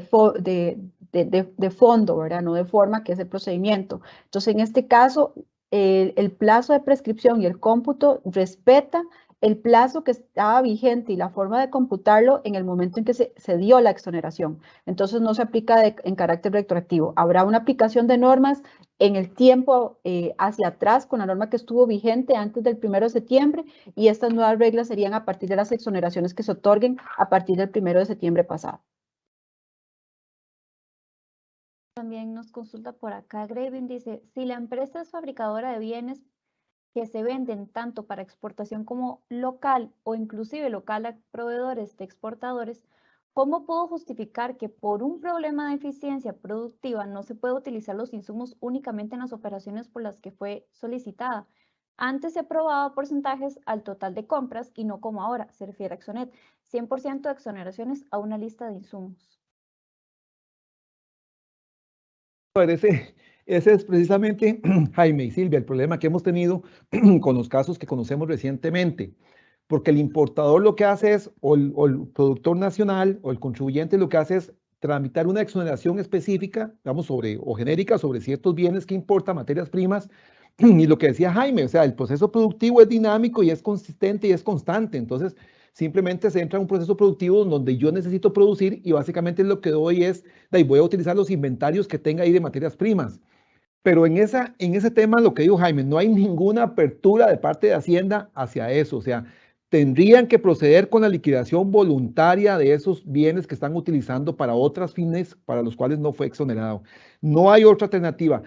fondo, ¿verdad? No de forma, que es el procedimiento. Entonces, en este caso, el plazo de prescripción y el cómputo respeta el plazo que estaba vigente y la forma de computarlo en el momento en que se dio la exoneración. Entonces, no se aplica en carácter retroactivo. Habrá una aplicación de normas en el tiempo hacia atrás con la norma que estuvo vigente antes del 1 de septiembre, y estas nuevas reglas serían a partir de las exoneraciones que se otorguen a partir del 1 de septiembre pasado. También nos consulta por acá Gravin, dice, si la empresa es fabricadora de bienes que se venden tanto para exportación como local o inclusive local a proveedores de exportadores, ¿cómo puedo justificar que por un problema de eficiencia productiva no se puede utilizar los insumos únicamente en las operaciones por las que fue solicitada? Antes se aprobaba porcentajes al total de compras y no como ahora, se refiere a Exonet, 100% de exoneraciones a una lista de insumos. Ese es precisamente, Jaime y Silvia, el problema que hemos tenido con los casos que conocemos recientemente, porque el importador lo que hace es, o el productor nacional o el contribuyente lo que hace es tramitar una exoneración específica, digamos, o genérica sobre ciertos bienes que importa, materias primas, y lo que decía Jaime, o sea, el proceso productivo es dinámico y es consistente y es constante, entonces simplemente se entra en un proceso productivo donde yo necesito producir y básicamente lo que doy es, voy a utilizar los inventarios que tenga ahí de materias primas. Pero en ese tema, lo que dijo Jaime, no hay ninguna apertura de parte de Hacienda hacia eso. O sea, tendrían que proceder con la liquidación voluntaria de esos bienes que están utilizando para otros fines para los cuales no fue exonerado. No hay otra alternativa.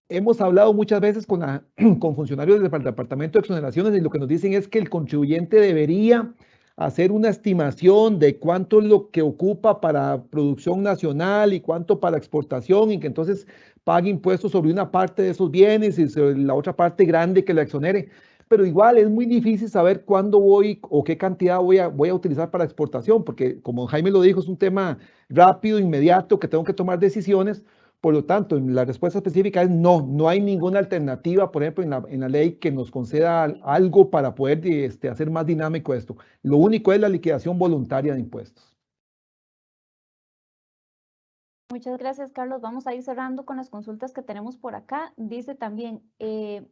Hemos hablado muchas veces con funcionarios del Departamento de Exoneraciones y lo que nos dicen es que el contribuyente debería hacer una estimación de cuánto es lo que ocupa para producción nacional y cuánto para exportación, y que entonces pague impuestos sobre una parte de esos bienes y sobre la otra parte grande que lo exonere. pero igual es muy difícil saber cuándo voy o qué cantidad voy a utilizar para exportación, porque como Jaime lo dijo, es un tema rápido, inmediato, que tengo que tomar decisiones. Por lo tanto, la respuesta específica es no, no hay ninguna alternativa, por ejemplo, en la ley que nos conceda algo para poder hacer más dinámico esto. Lo único es la liquidación voluntaria de impuestos. Muchas gracias, Carlos. Vamos a ir cerrando con las consultas que tenemos por acá. Dice también,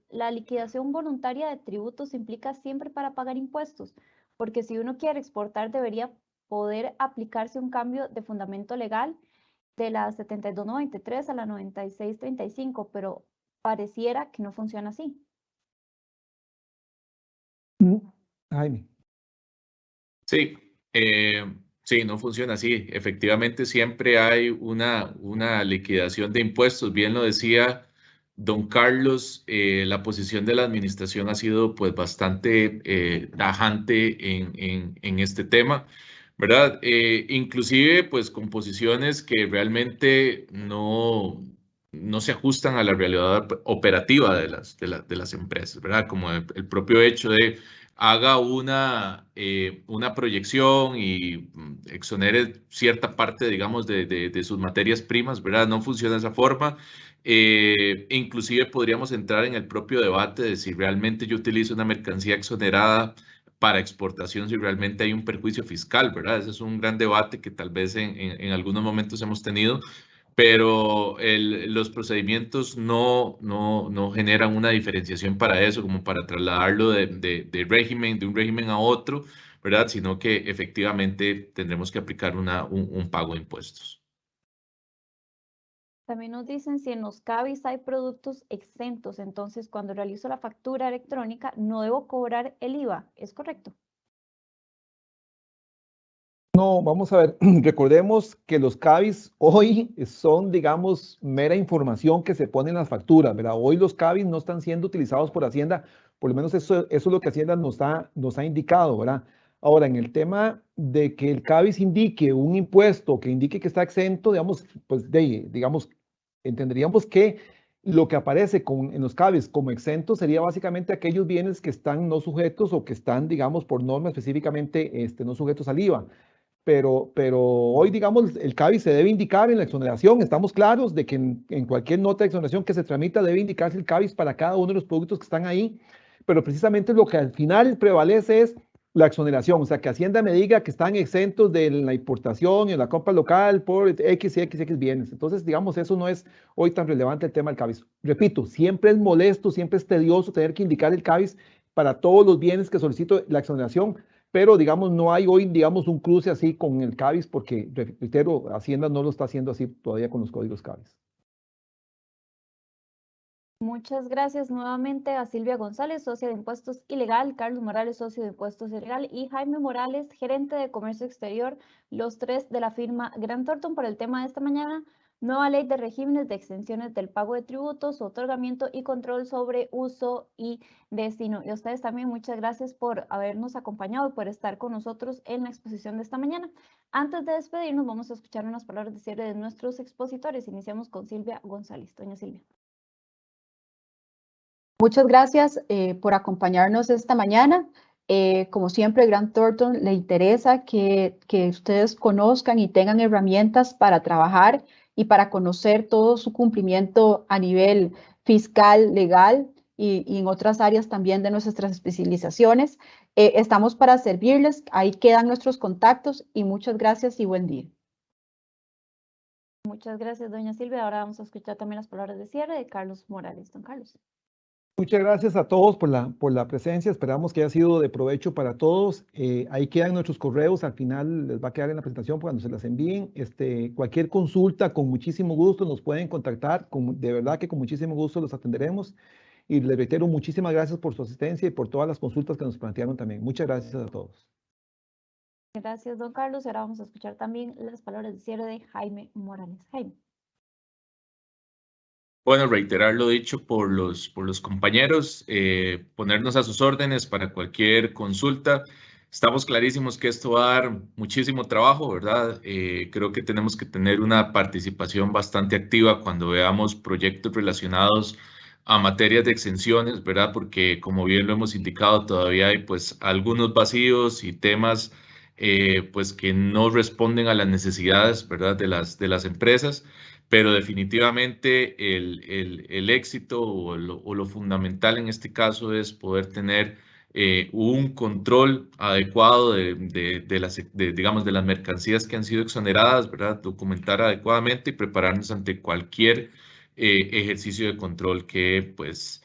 la liquidación voluntaria de tributos implica siempre para pagar impuestos, porque si uno quiere exportar debería poder aplicarse un cambio de fundamento legal de la 7293 a la 9635, pero pareciera que no funciona así. Jaime. Sí, sí, no funciona así. Efectivamente, siempre hay una liquidación de impuestos. Bien lo decía don Carlos, la posición de la administración ha sido pues bastante tajante en este tema, ¿verdad? Inclusive pues con posiciones que realmente no se ajustan a la realidad operativa de las empresas, ¿verdad? Como el propio hecho de haga una proyección y exonere cierta parte, digamos, de sus materias primas, ¿verdad? No funciona de esa forma. Inclusive podríamos entrar en el propio debate de si realmente yo utilizo una mercancía exonerada para exportación, si realmente hay un perjuicio fiscal, ¿verdad? Ese es un gran debate que tal vez en algunos momentos hemos tenido, pero los procedimientos no generan una diferenciación para eso, como para trasladarlo de un régimen a otro, ¿verdad? Sino que efectivamente tendremos que aplicar un pago de impuestos. También nos dicen si en los CABIs hay productos exentos, entonces cuando realizo la factura electrónica no debo cobrar el IVA, ¿es correcto? No, vamos a ver, recordemos que los CABIs hoy son, digamos, mera información que se pone en las facturas, ¿verdad? Hoy los CABIs no están siendo utilizados por Hacienda, por lo menos eso es lo que Hacienda nos ha indicado, ¿verdad? Ahora, en el tema de que el CABIs indique un impuesto, que indique que está exento, digamos, pues, digamos, entenderíamos que lo que aparece en los CABIs como exento sería básicamente aquellos bienes que están no sujetos o que están, digamos, por norma específicamente no sujetos al IVA. Pero hoy, digamos, el CABIS se debe indicar en la exoneración. Estamos claros de que en cualquier nota de exoneración que se tramita debe indicarse el CABIS para cada uno de los productos que están ahí, pero precisamente lo que al final prevalece es la exoneración, o sea, que Hacienda me diga que están exentos de la importación y la compra local por X y X bienes. Entonces, digamos, eso no es hoy tan relevante el tema del CABIS. Repito, siempre es molesto, siempre es tedioso tener que indicar el CABIS para todos los bienes que solicito la exoneración, pero digamos, no hay hoy, digamos, un cruce así con el CABIS porque, reitero, Hacienda no lo está haciendo así todavía con los códigos CABIS. Muchas gracias nuevamente a Silvia González, socia de Impuestos Ilegal, Carlos Morales, socio de Impuestos Ilegal, y Jaime Morales, gerente de Comercio Exterior, los tres de la firma Grant Thornton, por el tema de esta mañana: nueva ley de regímenes de exenciones del pago de tributos, otorgamiento y control sobre uso y destino. Y a ustedes también muchas gracias por habernos acompañado y por estar con nosotros en la exposición de esta mañana. Antes de despedirnos, vamos a escuchar unas palabras de cierre de nuestros expositores. Iniciamos con Silvia González. Doña Silvia. Muchas gracias por acompañarnos esta mañana. Como siempre, Grant Thornton le interesa que ustedes conozcan y tengan herramientas para trabajar y para conocer todo su cumplimiento a nivel fiscal, legal y en otras áreas también de nuestras especializaciones. Estamos para servirles. Ahí quedan nuestros contactos y muchas gracias y buen día. Muchas gracias, doña Silvia. Ahora vamos a escuchar también las palabras de cierre de Carlos Morales. Don Carlos. Muchas gracias a todos por la presencia. Esperamos que haya sido de provecho para todos. Ahí quedan nuestros correos. Al final les va a quedar en la presentación cuando se las envíen. Cualquier consulta, con muchísimo gusto nos pueden contactar. De verdad que con muchísimo gusto los atenderemos. Y les reitero, muchísimas gracias por su asistencia y por todas las consultas que nos plantearon también. Muchas gracias a todos. Gracias, don Carlos. Ahora vamos a escuchar también las palabras de cierre de Jaime Morales. Jaime. Bueno, reiterar lo dicho por los compañeros, ponernos a sus órdenes para cualquier consulta. Estamos clarísimos que esto va a dar muchísimo trabajo, ¿verdad? Creo que tenemos que tener una participación bastante activa cuando veamos proyectos relacionados a materias de exenciones, ¿verdad? Porque como bien lo hemos indicado, todavía hay pues algunos vacíos y temas pues que no responden a las necesidades, ¿verdad? De las empresas, pero definitivamente el éxito o lo fundamental en este caso es poder tener un control adecuado digamos, de las mercancías que han sido exoneradas, ¿verdad? Documentar adecuadamente y prepararnos ante cualquier ejercicio de control que pues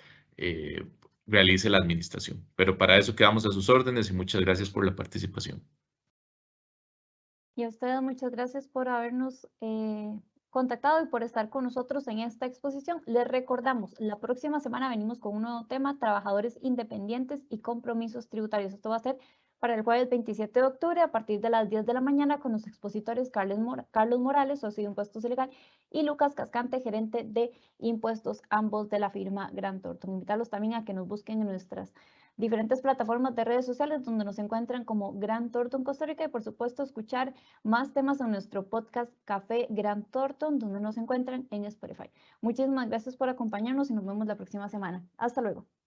realice la administración. Pero para eso quedamos a sus órdenes y muchas gracias por la participación. Y a ustedes muchas gracias por habernos contactado y por estar con nosotros en esta exposición. Les recordamos, la próxima semana venimos con un nuevo tema, trabajadores independientes y compromisos tributarios. Esto va a ser para el jueves 27 de octubre a partir de las 10 de la mañana con los expositores Carlos Morales, socio de Impuestos Ilegal, y Lucas Cascante, gerente de impuestos, ambos de la firma Grant Thornton. Invitarlos también a que nos busquen en nuestras diferentes plataformas de redes sociales donde nos encuentran como Grant Thornton Costa Rica y por supuesto escuchar más temas en nuestro podcast Café Grant Thornton donde nos encuentran en Spotify. Muchísimas gracias por acompañarnos y nos vemos la próxima semana. Hasta luego.